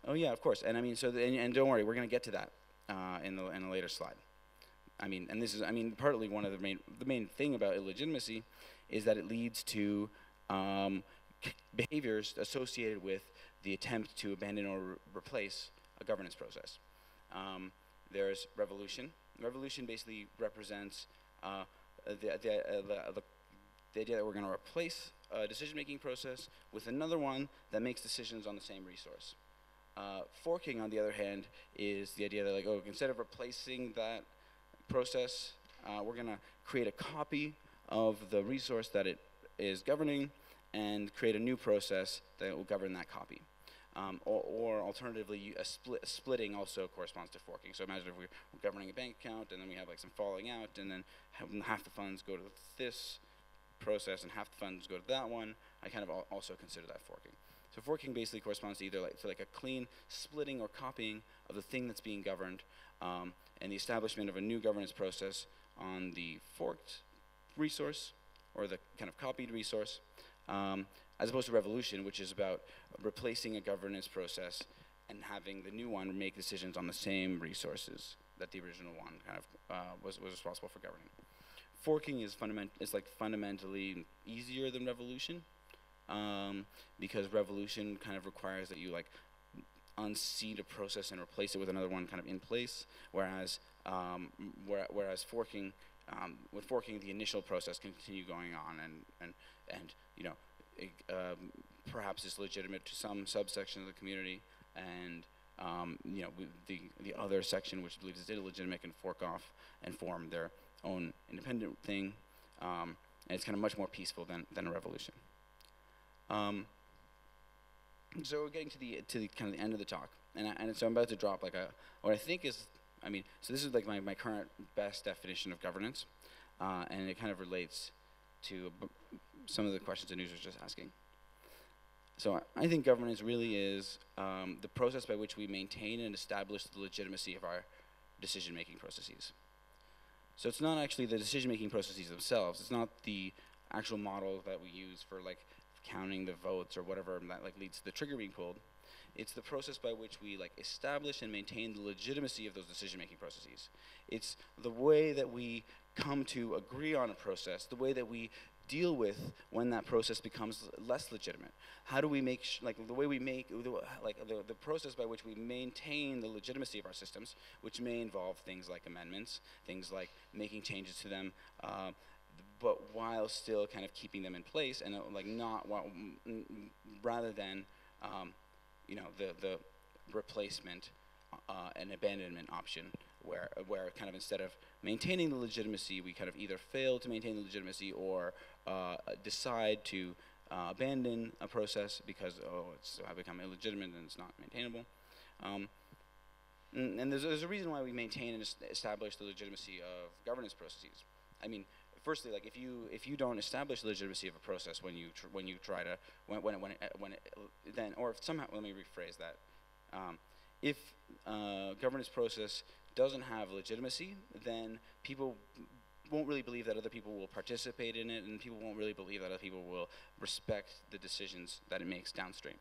S1: Oh yeah, of course. And I mean, so and don't worry, we're going to get to that in a later slide. I mean, and this is, I mean, partly one of the main thing about illegitimacy is that it leads to behaviors associated with the attempt to abandon or replace a governance process. There's revolution. Revolution basically represents the idea that we're going to replace a decision-making process with another one that makes decisions on the same resource. Forking, on the other hand, is the idea that like, oh, instead of replacing that process, we're going to create a copy of the resource that it is governing and create a new process that will govern that copy. Or alternatively, splitting also corresponds to forking. So imagine if we're governing a bank account and then we have like some falling out, and then half the funds go to this process and half the funds go to that one. I kind of also consider that forking. So forking basically corresponds to either like a clean splitting or copying of the thing that's being governed, and the establishment of a new governance process on the forked resource or the kind of copied resource, as opposed to revolution, which is about replacing a governance process and having the new one make decisions on the same resources that the original one kind of was responsible for governing. Forking is fundamentally easier than revolution, because revolution kind of requires that you like unseat a process and replace it with another one kind of in place, whereas whereas forking, with forking, the initial process can continue going on and you know, perhaps is legitimate to some subsection of the community, and you know, the other section which believes it's illegitimate can fork off and form their own independent thing, and it's kind of much more peaceful than a revolution. So we're getting to the kind of the end of the talk, and so I'm about to drop like what I think is, I mean, so this is like my current best definition of governance, and it kind of relates to some of the questions Anuj was just asking. So I think governance really is the process by which we maintain and establish the legitimacy of our decision-making processes. So it's not actually the decision-making processes themselves. It's not the actual model that we use for like counting the votes or whatever that like leads to the trigger being pulled. It's the process by which we like establish and maintain the legitimacy of those decision-making processes. It's the way that we come to agree on a process, the way that we deal with when that process becomes less legitimate. How do we make like the way we make the process by which we maintain the legitimacy of our systems, which may involve things like amendments, things like making changes to them, but while still kind of keeping them in place, and like not rather than you know, the replacement and abandonment option, where kind of instead of maintaining the legitimacy, we kind of either fail to maintain the legitimacy or decide to abandon a process because it's become illegitimate and it's not maintainable. And there's a reason why we maintain and establish the legitimacy of governance processes. I mean, firstly, like if you don't establish the legitimacy of a process when you try to then, or if somehow, let me rephrase that. If a governance process doesn't have legitimacy, then people won't really believe that other people will participate in it, and people won't really believe that other people will respect the decisions that it makes downstream.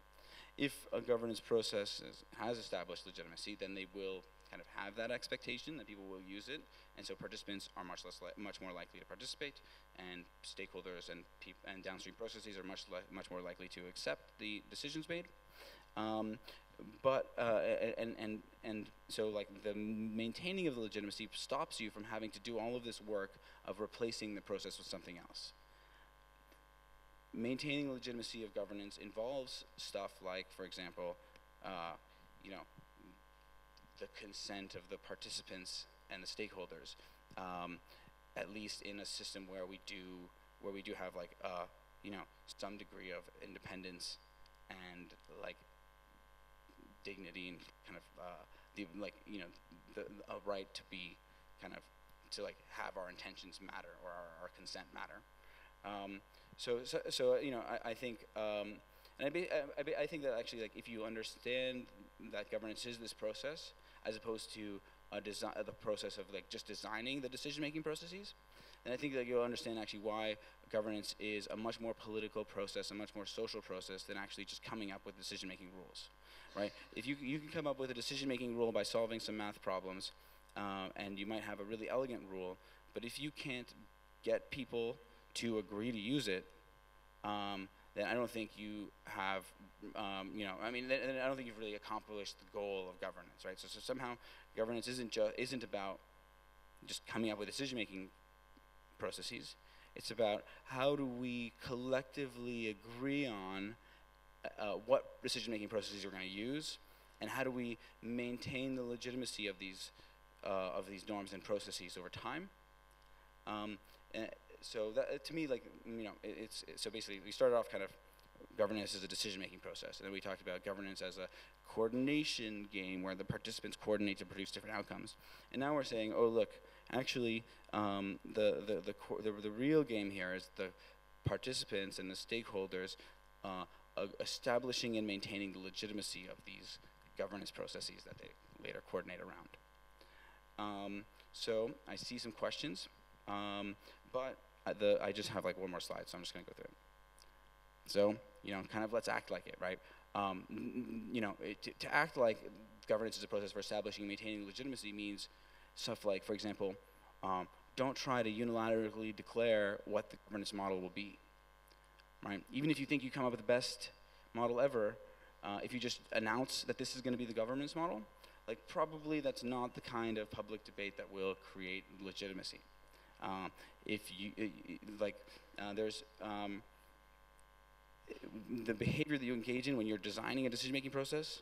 S1: If a governance process has established legitimacy, then they will kind of have that expectation that people will use it, and so participants are much more likely to participate, and stakeholders and downstream processes are much more likely to accept the decisions made. So like the maintaining of the legitimacy stops you from having to do all of this work of replacing the process with something else. Maintaining the legitimacy of governance involves stuff like, for example, you know, the consent of the participants and the stakeholders, at least in a system where we do have like you know, some degree of independence and like dignity and kind of a right to be kind of to like have our intentions matter or our consent matter. So you know, I think and I think that actually, like, if you understand that governance is this process as opposed to the process of like just designing the decision-making processes, then I think that you'll understand actually why governance is a much more political process, a much more social process than actually just coming up with decision-making rules, right? If you can come up with a decision-making rule by solving some math problems, and you might have a really elegant rule, but if you can't get people to agree to use it, then I don't think you have, you know, I mean, then I don't think you've really accomplished the goal of governance, right? So somehow governance isn't about just coming up with decision-making processes. It's about how do we collectively agree on what decision-making processes we're going to use, and how do we maintain the legitimacy of these norms and processes over time. So that, to me, like, you know, so basically we started off kind of governance as a decision-making process, and then we talked about governance as a coordination game where the participants coordinate to produce different outcomes. And now we're saying, oh look, actually, the real game here is the participants and the stakeholders establishing and maintaining the legitimacy of these governance processes that they later coordinate around. So I see some questions, but I just have like one more slide, so I'm just going to go through it. So, you know, kind of let's act like it, right? You know, to act like governance is a process for establishing and maintaining legitimacy means stuff like, for example, don't try to unilaterally declare what the governance model will be, right? Even if you think you come up with the best model ever, if you just announce that this is going to be the governance model, like probably that's not the kind of public debate that will create legitimacy. If you there's the behavior that you engage in when you're designing a decision-making process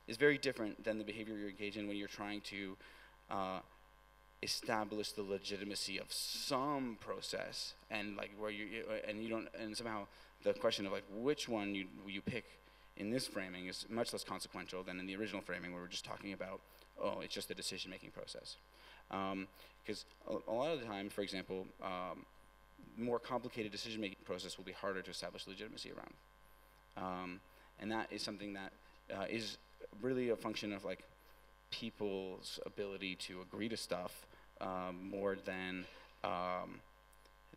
S1: is very different than the behavior you engage in when you're trying to establish the legitimacy of some process, and like where you don't, and somehow the question of like which one you pick in this framing is much less consequential than in the original framing where we're just talking about, oh, it's just a decision-making process. Because a lot of the time, for example, more complicated decision-making process will be harder to establish legitimacy around. And that is something that is really a function of like people's ability to agree to stuff more than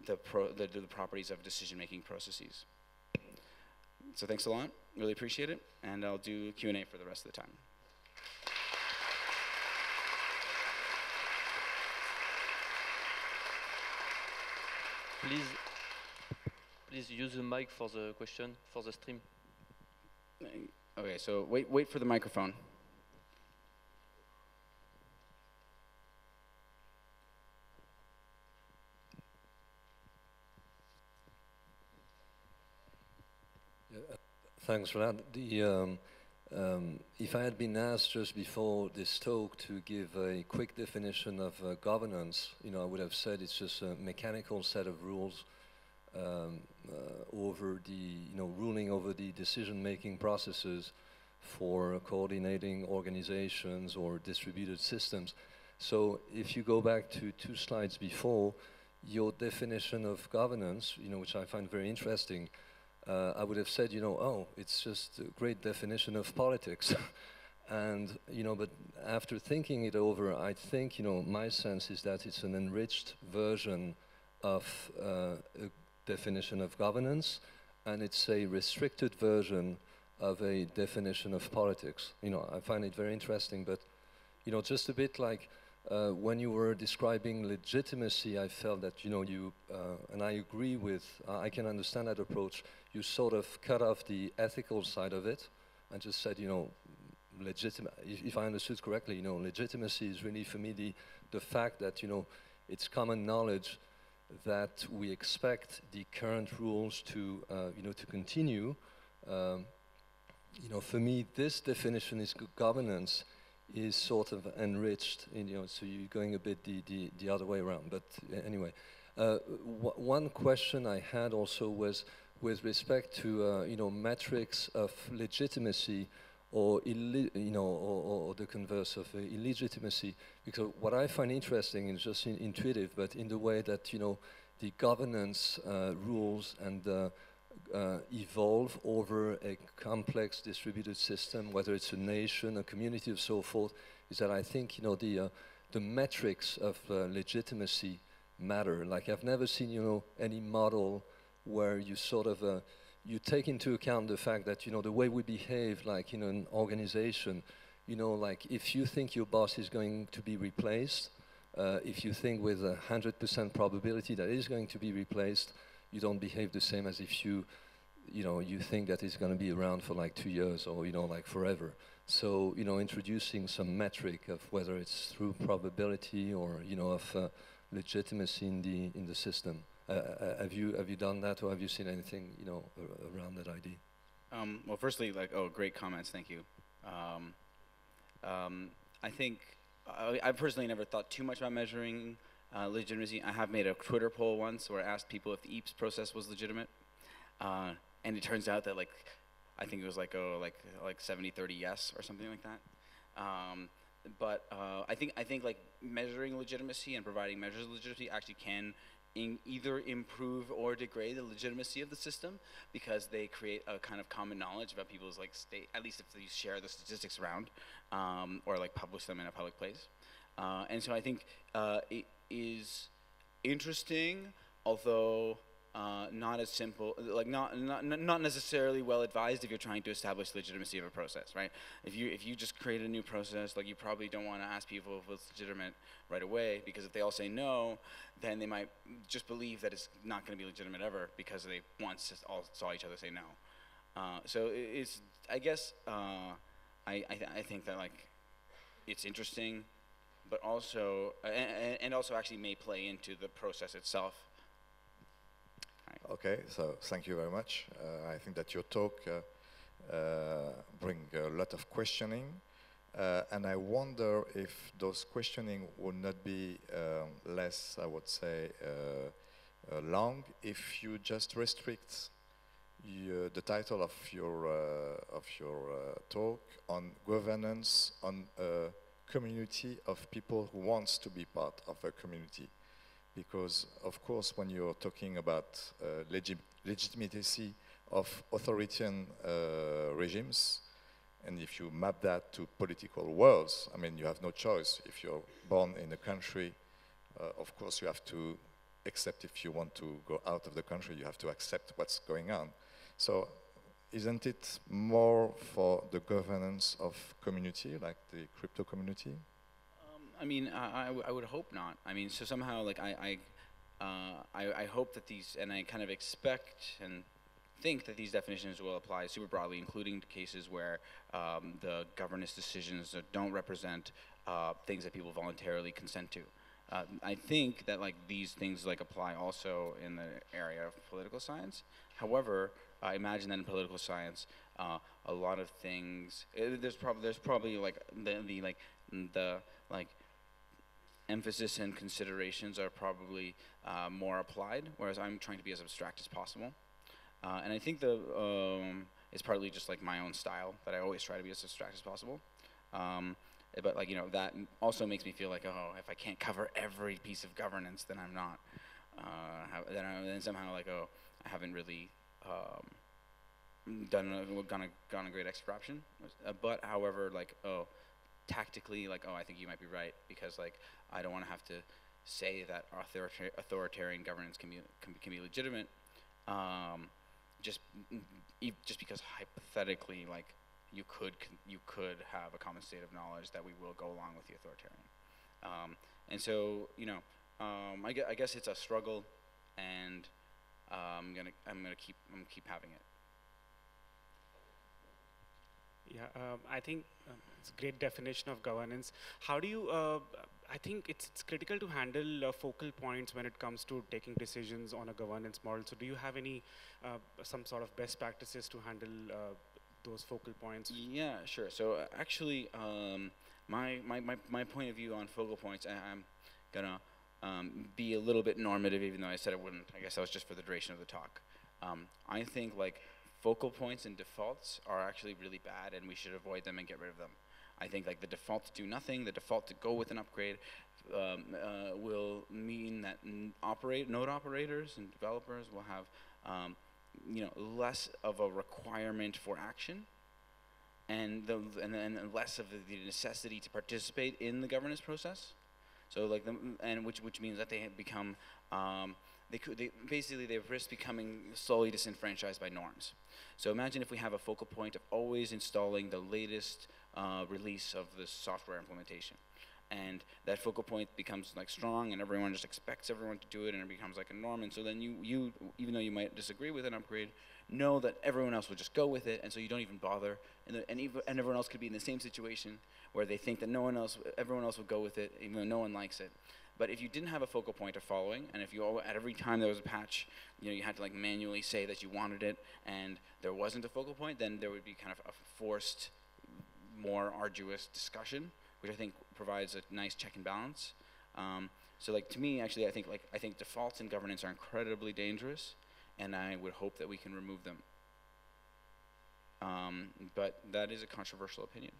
S1: the properties of decision-making processes. So thanks a lot. Really appreciate it. And I'll do Q&A for the rest of the time.
S5: Please use the mic for the question, for the stream.
S1: Okay, so wait for the microphone.
S6: Thanks, Vlad. If I had been asked just before this talk to give a quick definition of governance, I would have said it's just a mechanical set of rules over the, ruling over the decision-making processes for coordinating organizations or distributed systems. So if you go back to 2 slides before, your definition of governance, which I find very interesting, I would have said, oh, it's just a great definition of politics. And, but after thinking it over, I think, my sense is that it's an enriched version of a definition of governance, and it's a restricted version of a definition of politics. I find it very interesting, but, just a bit like when you were describing legitimacy, I felt that, and I agree with, I can understand that approach. You sort of cut off the ethical side of it and just said, if I understood correctly, legitimacy is really for me the fact that, it's common knowledge that we expect the current rules to, to continue. For me, this definition is governance is sort of enriched, so you're going a bit the other way around. But anyway, one question I had also was with respect to metrics of legitimacy or the converse of illegitimacy, because what I find interesting is just intuitive, but in the way that the governance rules and evolve over a complex distributed system, whether it's a nation, a community, or so forth, is that I think the metrics of legitimacy matter. Like I've never seen any model where you sort of you take into account the fact that the way we behave, like in an organization, like if you think your boss is going to be replaced, if you think with 100% probability that it is going to be replaced, you don't behave the same as if you think that it's going to be around for like 2 years or like forever. So introducing some metric of whether it's through probability or of legitimacy in the system. Have you done that, or have you seen anything around that idea?
S1: Well, firstly, great comments, thank you. I think I personally never thought too much about measuring legitimacy. I have made a Twitter poll once where I asked people if the EAPS process was legitimate, and it turns out that I think it was like 70-30 yes or something like that. But I think like measuring legitimacy and providing measures of legitimacy actually can either improve or degrade the legitimacy of the system, because they create a kind of common knowledge about people's state, at least if you share the statistics around or publish them in a public place. And so I think it is interesting, although not as simple, not necessarily well advised if you're trying to establish legitimacy of a process, right? If you just create a new process, you probably don't want to ask people if it's legitimate right away, because if they all say no, then they might just believe that it's not going to be legitimate ever because they once just all saw each other say no. So it's, I guess, I think that it's interesting, but also and also actually may play into the process itself.
S7: Okay, so thank you very much. I think that your talk bring a lot of questioning, and I wonder if those questioning would not be less, I would say, long if you just restrict the title of your talk on governance on a community of people who wants to be part of a community. Because, of course, when you're talking about legitimacy of authoritarian regimes, and if you map that to political worlds, I mean, you have no choice. If you're born in a country, of course, you have to accept, if you want to go out of the country, you have to accept what's going on. So isn't it more for the governance of community, like the crypto community?
S1: I mean, I would hope not. I mean, so somehow, like, I hope that these, and I kind of expect and think that these definitions will apply super broadly, including cases where the governance decisions don't represent things that people voluntarily consent to. I think that like these things like apply also in the area of political science. However, I imagine that in political science, a lot of things there's probably like the emphasis and considerations are probably more applied, whereas I'm trying to be as abstract as possible. And I think it's partly just like my own style that I always try to be as abstract as possible. But like, you know, that also makes me feel like, oh, if I can't cover every piece of governance, then I'm not. Then somehow like, oh, I haven't really gone a great extraction. But however, like, oh, tactically, like, oh, I think you might be right, because like I don't want to have to say that authoritarian governance can be legitimate, just because hypothetically, like, you could have a common state of knowledge that we will go along with the authoritarian, and so, you know, I guess it's a struggle, and I'm gonna keep having it.
S8: Yeah, I think it's a great definition of governance. How do you, I think it's critical to handle focal points when it comes to taking decisions on a governance model. So do you have any, some sort of best practices to handle those focal points?
S1: Yeah, sure. So actually, my point of view on focal points, I'm gonna be a little bit normative, even though I said I wouldn't. I guess that was just for the duration of the talk. I think like focal points and defaults are actually really bad, and we should avoid them and get rid of them. I think like the default to do nothing, the default to go with an upgrade, will mean that node operators and developers will have you know, less of a requirement for action, and less of the necessity to participate in the governance process. So like which means that they become they risk becoming slowly disenfranchised by norms. So imagine if we have a focal point of always installing the latest release of the software implementation, and that focal point becomes like strong, and everyone just expects everyone to do it, and it becomes like a norm. And so then you even though you might disagree with an upgrade, know that everyone else will just go with it, and so you don't even bother. And everyone else could be in the same situation where they think that everyone else will go with it, even though no one likes it. But if you didn't have a focal point of following, and if at every time there was a patch, you know, you had to like manually say that you wanted it, and there wasn't a focal point, then there would be kind of a forced, more arduous discussion, which I think provides a nice check and balance. So like, to me, actually, I think defaults in governance are incredibly dangerous, and I would hope that we can remove them. But that is a controversial opinion.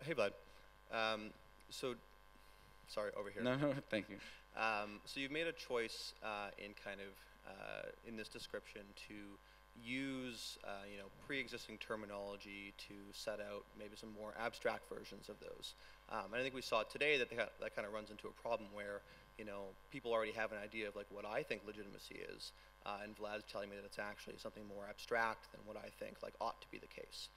S9: Hey, Vlad. Sorry, over here.
S1: No, thank you.
S9: So you've made a choice in kind of in this description to use you know, pre-existing terminology to set out maybe some more abstract versions of those. And I think we saw today that that kind of runs into a problem where, you know, people already have an idea of like what I think legitimacy is, and Vlad's telling me that it's actually something more abstract than what I think like ought to be the case.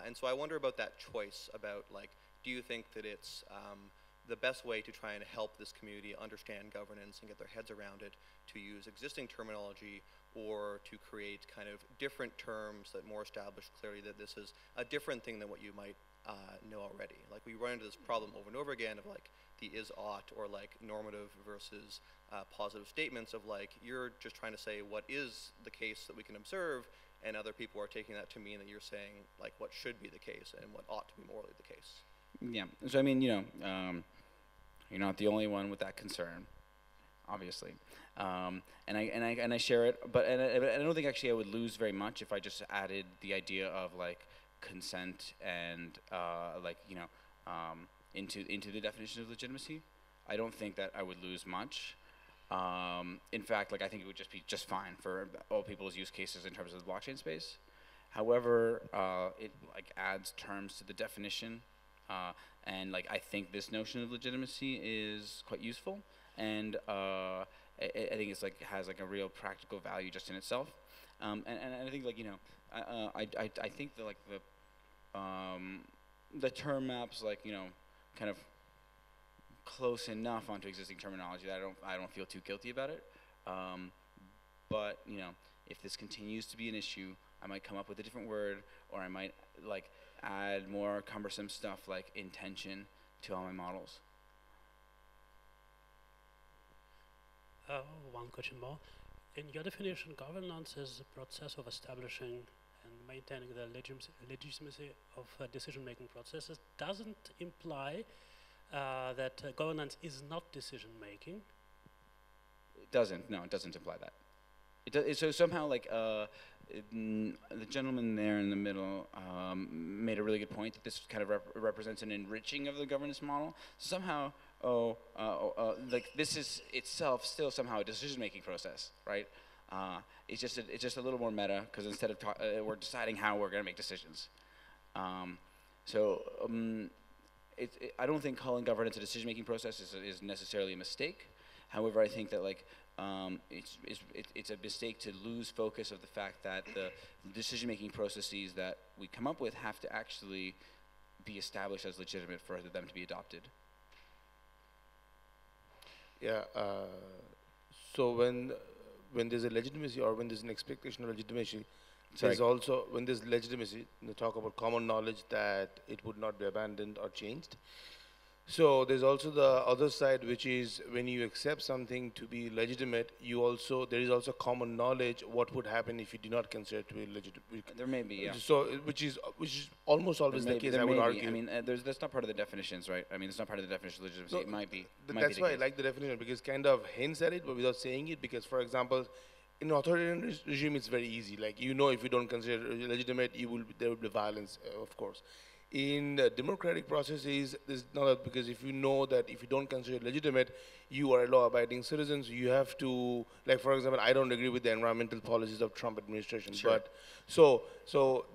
S9: And so I wonder about that choice about like, do you think that it's the best way to try and help this community understand governance and get their heads around it to use existing terminology, or to create kind of different terms that more establish clearly that this is a different thing than what you might know already? Like, we run into this problem over and over again of like the is ought, or like normative versus positive statements of like, you're just trying to say what is the case that we can observe, and other people are taking that to mean that you're saying like what should be the case and what ought to be morally the case.
S1: Yeah. So I mean, you know, you're not the only one with that concern, obviously, and I share it. But I don't think actually I would lose very much if I just added the idea of like consent and like, you know, into the definition of legitimacy. I don't think that I would lose much. In fact, like, I think it would just be just fine for all people's use cases in terms of the blockchain space. However, it like adds terms to the definition, and like I think this notion of legitimacy is quite useful, and I think it's like has like a real practical value just in itself. And I think like I think that like the term maps like kind of close enough onto existing terminology that I don't feel too guilty about it. But if this continues to be an issue, I might come up with a different word, or I might like add more cumbersome stuff like intention to all my models.
S10: One question more. In your definition, governance is the process of establishing and maintaining the legitimacy of decision-making processes. Doesn't imply that governance is not decision-making.
S1: It doesn't. No, it doesn't imply that. So somehow, like the gentleman there in the middle made a really good point that this kind of represents an enriching of the governance model. Somehow, like this is itself still somehow a decision-making process, right? It's just a little more meta because instead of we're deciding how we're going to make decisions. I don't think calling governance a decision-making process is necessarily a mistake. However, I think that like it's a mistake to lose focus of the fact that the decision-making processes that we come up with have to actually be established as legitimate for them to be adopted.
S4: Yeah. So when there's a legitimacy or when there's an expectation of legitimacy, there's also when there's legitimacy, they talk about common knowledge that it would not be abandoned or changed. So there's also the other side, which is when you accept something to be legitimate, there is also common knowledge what would happen if you do not consider it to be legitimate.
S1: There may be, yeah.
S4: So which is almost always the case. I would argue.
S1: I mean, that's not part of the definitions, right? I mean, it's not part of the definition of legitimacy.
S4: No,
S1: it might be.
S4: That's why I like the definition because it kind of hints at it, but without saying it. Because, for example, in an authoritarian regime, it's very easy. Like if you don't consider it legitimate, there will be violence, of course. In democratic processes, there's not because if you know that if you don't consider it legitimate, you are a law-abiding citizens. You have to, like for example, I don't agree with the environmental policies of Trump administration.
S1: Sure.
S4: But so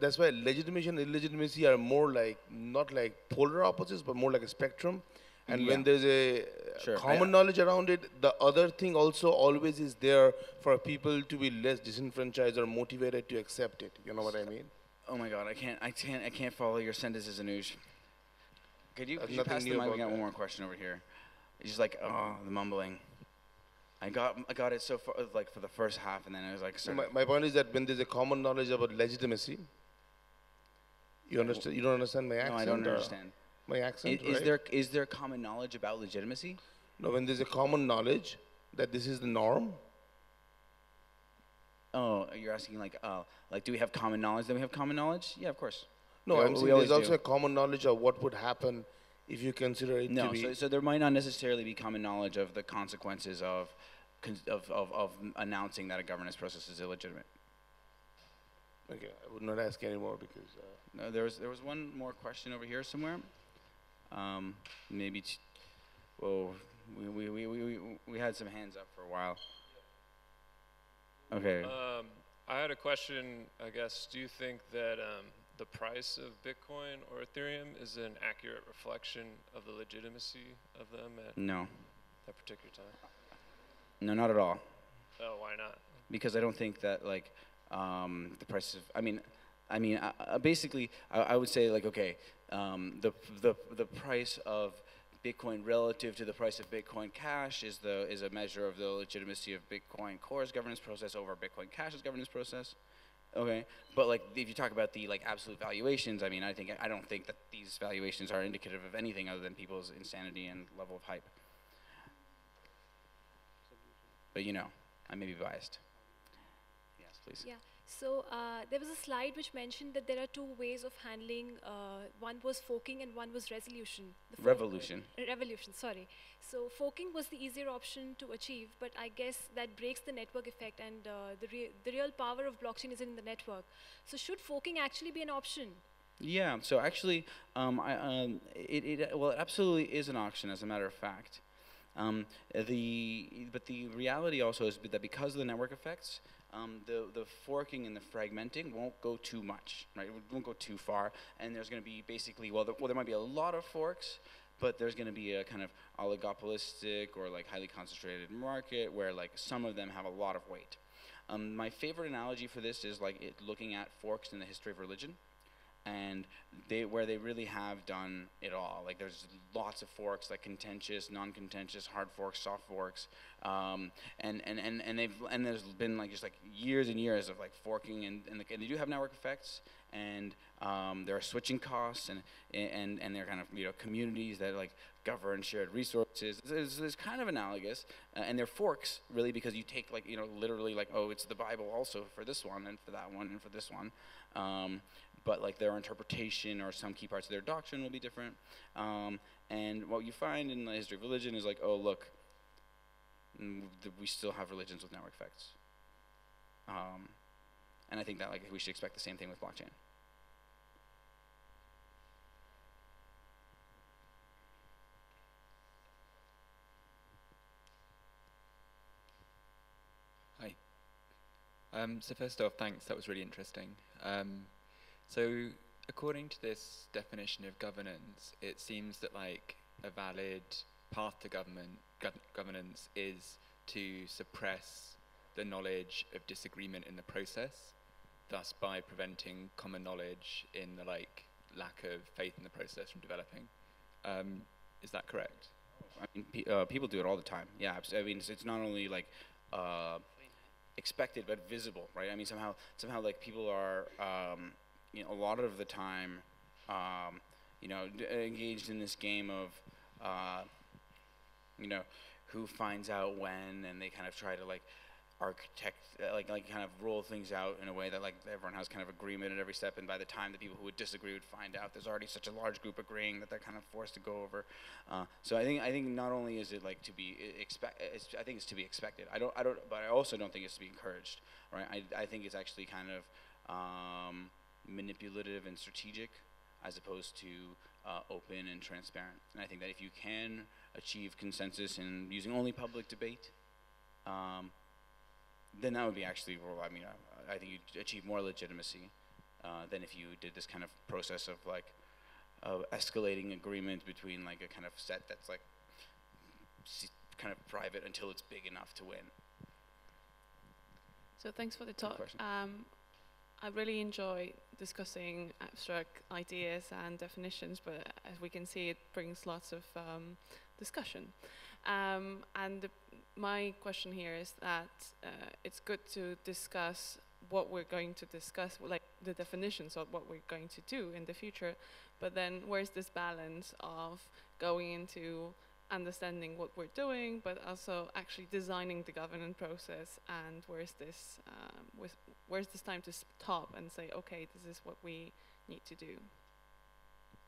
S4: that's why legitimacy and illegitimacy are more like not like polar opposites, but more like a spectrum. And when there's a common knowledge around it, the other thing also always is there for people to be less disenfranchised or motivated to accept it. You know what I mean?
S1: Oh my God, I can't follow your sentences, Anuj. Could you pass the
S4: new
S1: mic? We
S4: about
S1: got one
S4: that.
S1: more question over here. It's just like, the mumbling. I got it so far, like for the first half, and then I was like,
S4: So my point is that when there's a common knowledge about legitimacy, you understand? You don't understand my accent?
S1: No, I don't understand.
S4: My accent,
S1: Is there common knowledge about legitimacy?
S4: No, when there's a common knowledge that this is the norm.
S1: Oh, you're asking like do we have common knowledge? Then we have common knowledge? Yeah, of course.
S4: No, I'm saying there's also a common knowledge of what would happen if you consider it to be.
S1: No, so there might not necessarily be common knowledge of the consequences of announcing that a governance process is illegitimate.
S4: Okay, I would not ask anymore because.
S1: No, there was one more question over here somewhere. Maybe. Whoa, we had some hands up for a while. Okay.
S11: I had a question, I guess. Do you think that the price of Bitcoin or Ethereum is an accurate reflection of the legitimacy of them at that particular time?
S1: No, not at all.
S11: Oh, why not?
S1: Because I don't think that like the price of basically I would say like okay, the price of Bitcoin relative to the price of Bitcoin Cash is a measure of the legitimacy of Bitcoin Core's governance process over Bitcoin Cash's governance process. Okay, but like if you talk about the like absolute valuations, I mean I don't think that these valuations are indicative of anything other than people's insanity and level of hype. But I may be biased. Yes, please.
S12: Yeah. So there was a slide which mentioned that there are two ways of handling. One was forking and one was resolution.
S1: Revolution.
S12: Revolution, sorry. So forking was the easier option to achieve, but I guess that breaks the network effect, and the real power of blockchain is in the network. So should forking actually be an option?
S1: Yeah. So actually, it absolutely is an option, as a matter of fact. But the reality also is that because of the network effects, the forking and the fragmenting won't go too much, right? It won't go too far, and there's going to be basically, there might be a lot of forks, but there's going to be a kind of oligopolistic or like highly concentrated market where like some of them have a lot of weight. My favorite analogy for this is like looking at forks in the history of religion, and where they really have done it all. Like there's lots of forks, like contentious, non-contentious, hard forks, soft forks, and there's been like just like years and years of like forking, and they do have network effects, and there are switching costs, and there are kind of, you know, communities that like govern shared resources. It's kind of analogous, and they're forks really because you take like, you know, literally like, oh, it's the Bible also for this one and for that one and for this one. But like their interpretation or some key parts of their doctrine will be different. And what you find in the history of religion is like, oh, look, we still have religions with network effects. And I think that like we should expect the same thing with blockchain.
S13: Hi. So first off, thanks. That was really interesting. So according to this definition of governance, it seems that like a valid path to governance is to suppress the knowledge of disagreement in the process, thus by preventing common knowledge in the like lack of faith in the process from developing. Is that correct?
S1: I mean, people do it all the time. Yeah, I mean, it's not only like expected but visible, right? I mean, somehow like people are, you know, a lot of the time, you know, engaged in this game of, you know, who finds out when, and they kind of try to like architect, like kind of roll things out in a way that like everyone has kind of agreement at every step, and by the time the people who would disagree would find out, there's already such a large group agreeing that they're kind of forced to go over. So I think not only is it like to be I think it's to be expected. But I also don't think it's to be encouraged, right? I think it's actually kind of manipulative and strategic, as opposed to open and transparent. And I think that if you can achieve consensus in using only public debate, then that would be actually, well, I mean, I think you'd achieve more legitimacy than if you did this kind of process of like escalating agreement between like a kind of set that's like kind of private until it's big enough to win.
S14: So thanks for the talk. I really enjoy discussing abstract ideas and definitions, but as we can see, it brings lots of discussion. My question here is that it's good to discuss what we're going to discuss, like the definitions of what we're going to do in the future, but then where's this balance of going into understanding what we're doing, but also actually designing the governance process, and where's this time to stop and say, okay, this is what we need to do?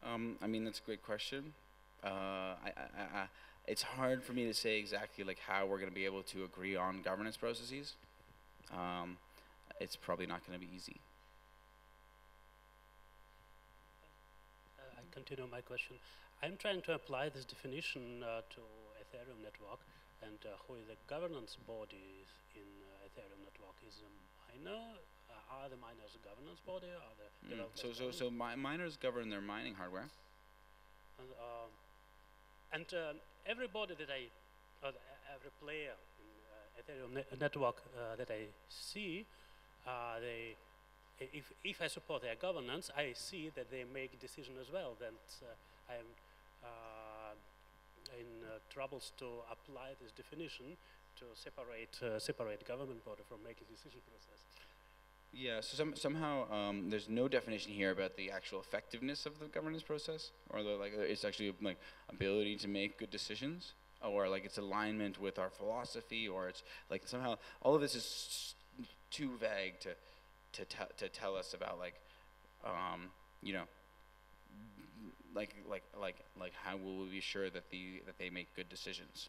S1: I mean, that's a great question. It's hard for me to say exactly like how we're going to be able to agree on governance processes. It's probably not going to be easy.
S10: I continue my question. I'm trying to apply this definition to Ethereum network, and who is the governance body in Ethereum network? Is a miner? Are the miners a governance body? Are the developers
S1: So miners govern their mining hardware.
S10: And everybody that every player in Ethereum network that I see, if I support their governance, I see that they make decision as well. That I am in troubles to apply this definition to separate government body from making decision process.
S1: Yeah, so somehow there's no definition here about the actual effectiveness of the governance process, or the, like it's actually like ability to make good decisions, or like its alignment with our philosophy, or it's like somehow all of this is too vague to tell us about like you know, like how will we be sure that they make good decisions.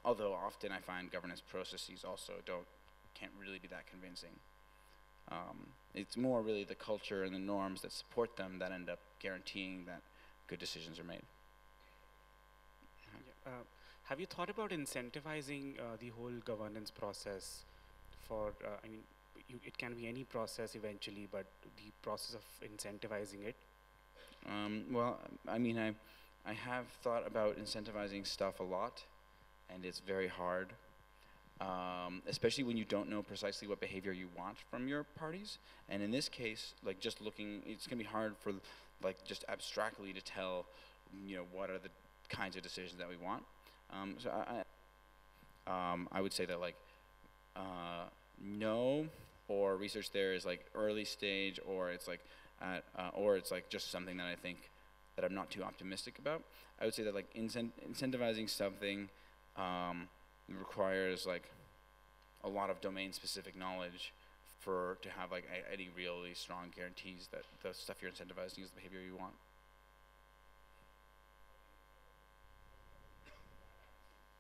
S1: Although often I find governance processes also can't really be that convincing. It's more really the culture and the norms that support them that end up guaranteeing that good decisions are made.
S8: Have you thought about incentivizing the whole governance process for, I mean, it can be any process eventually, but the process of incentivizing it?
S1: Well, I mean, I have thought about incentivizing stuff a lot, and it's very hard, especially when you don't know precisely what behavior you want from your parties. And in this case, like just looking, it's gonna be hard for like just abstractly to tell, what are the kinds of decisions that we want. So I would say that like no, or research there is like early stage, or it's like or it's like just something that I think that I'm not too optimistic about. I would say that like incentivizing something requires like a lot of domain-specific knowledge to have like any really strong guarantees that the stuff you're incentivizing is the behavior you want.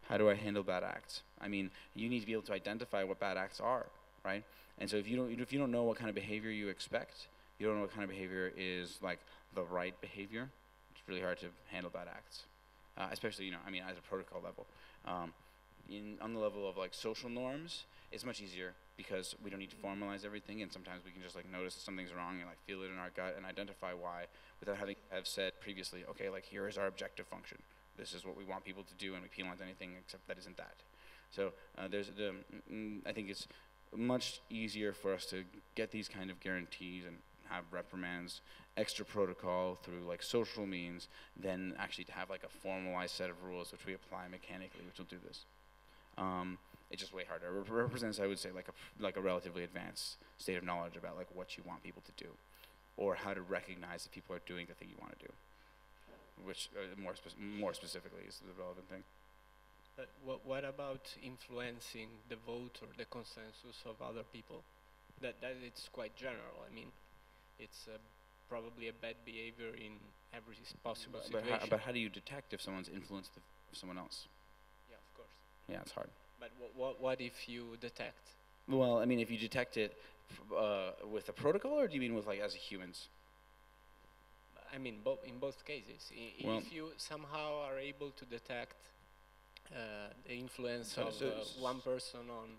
S1: How do I handle bad acts? I mean, you need to be able to identify what bad acts are, right? And so if you don't know what kind of behavior you expect, you don't know what kind of behavior is like the right behavior, it's really hard to handle bad acts, especially I mean, at a protocol level. On the level of like social norms, it's much easier because we don't need to formalize everything, and sometimes we can just like notice that something's wrong and like feel it in our gut and identify why, without having have said previously, okay, like here is our objective function. This is what we want people to do, and we penalize anything except that isn't that. So I think it's much easier for us to get these kind of guarantees and have reprimands, extra protocol through like social means, than actually to have like a formalized set of rules which we apply mechanically, which will do this. It's just way harder. It represents, I would say, like a relatively advanced state of knowledge about like what you want people to do, or how to recognize that people are doing the thing you want to do, which more specifically is the relevant thing.
S15: But what about influencing the vote or the consensus of other people? That it's quite general. I mean, it's probably a bad behavior in every possible situation.
S1: But how do you detect if someone's influenced someone else?
S15: Yeah, of course.
S1: Yeah, it's hard.
S15: But what if you detect?
S1: Well, I mean, if you detect it with a protocol, or do you mean with like as humans?
S15: I mean, in both cases. If you somehow are able to detect the influence of one person on.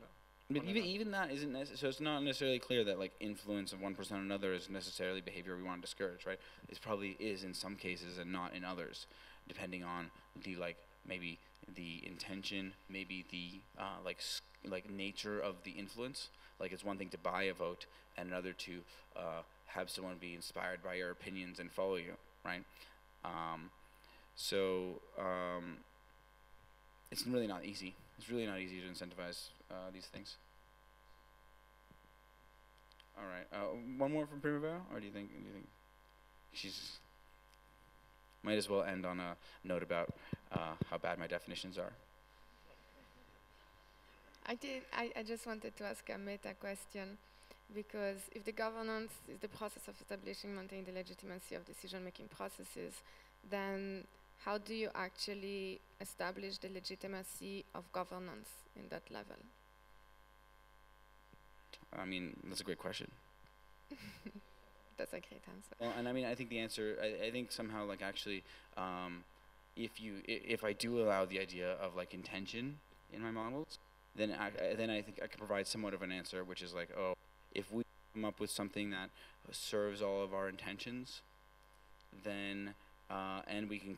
S1: But even that isn't so it's not necessarily clear that like influence of one person on another is necessarily behavior we want to discourage, right? It probably is in some cases and not in others, depending on the like maybe the intention, maybe the like nature of the influence. Like it's one thing to buy a vote, and another to have someone be inspired by your opinions and follow you, right? It's really not easy. It's really not easy to incentivize these things. All right, one more from Primavera, or do you think she's might as well end on a note about how bad my definitions are.
S2: I just wanted to ask a meta question, because if the governance is the process of establishing and maintaining the legitimacy of decision-making processes, then how do you actually establish the legitimacy of governance in that level?
S1: I mean, that's a great question.
S2: That's a great answer.
S1: Well, and I mean, I think the answer, I think somehow like actually, if I do allow the idea of like intention in my models, then I think I can provide somewhat of an answer, which is like, oh, if we come up with something that serves all of our intentions, then and we can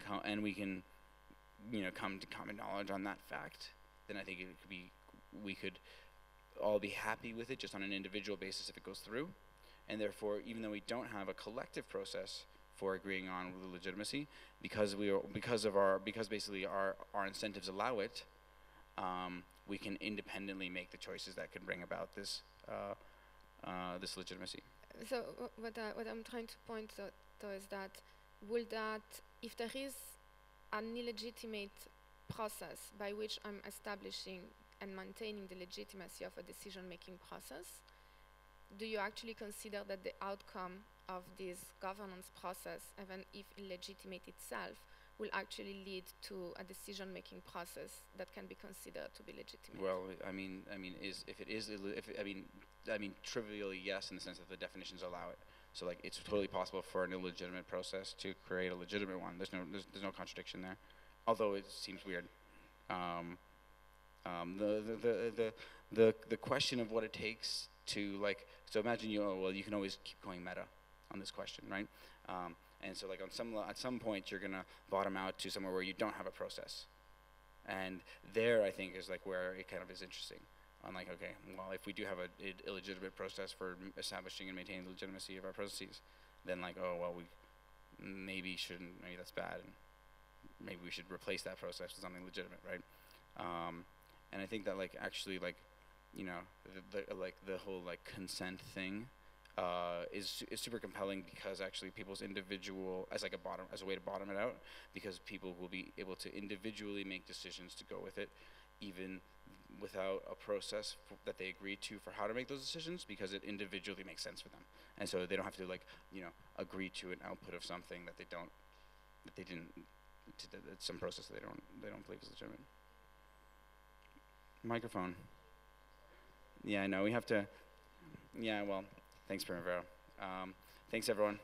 S1: come to common knowledge on that fact, then I think it could be, we could all be happy with it just on an individual basis if it goes through. And therefore, even though we don't have a collective process for agreeing on the legitimacy, because basically our incentives allow it, we can independently make the choices that can bring about this this legitimacy.
S2: So what I'm trying to point out though is that if there is an illegitimate process by which I'm establishing and maintaining the legitimacy of a decision-making process, do you actually consider that the outcome of this governance process, even if illegitimate itself, will actually lead to a decision-making process that can be considered to be legitimate?
S1: Well, I mean, trivially yes, in the sense that the definitions allow it. So like, it's totally possible for an illegitimate process to create a legitimate one. There's no contradiction there, although it seems weird. The question of what it takes to like, so imagine you can always keep going meta on this question, right? And so like at some point you're gonna bottom out to somewhere where you don't have a process. And there I think is like where it kind of is interesting. On like, okay, well, if we do have a illegitimate process for establishing and maintaining the legitimacy of our processes, then like, oh well, we maybe that's bad, and maybe we should replace that process with something legitimate, right? And I think that like actually like, you know, the whole like consent thing is super compelling, because actually people's individual as a way to bottom it out, because people will be able to individually make decisions to go with it, even without a process that they agree to for how to make those decisions, because it individually makes sense for them, and so they don't have to like, you know, agree to an output of something that they didn't some process that they don't believe is legitimate. Microphone. Yeah, I know we have to. Yeah, well, thanks, Primavera. Thanks, everyone.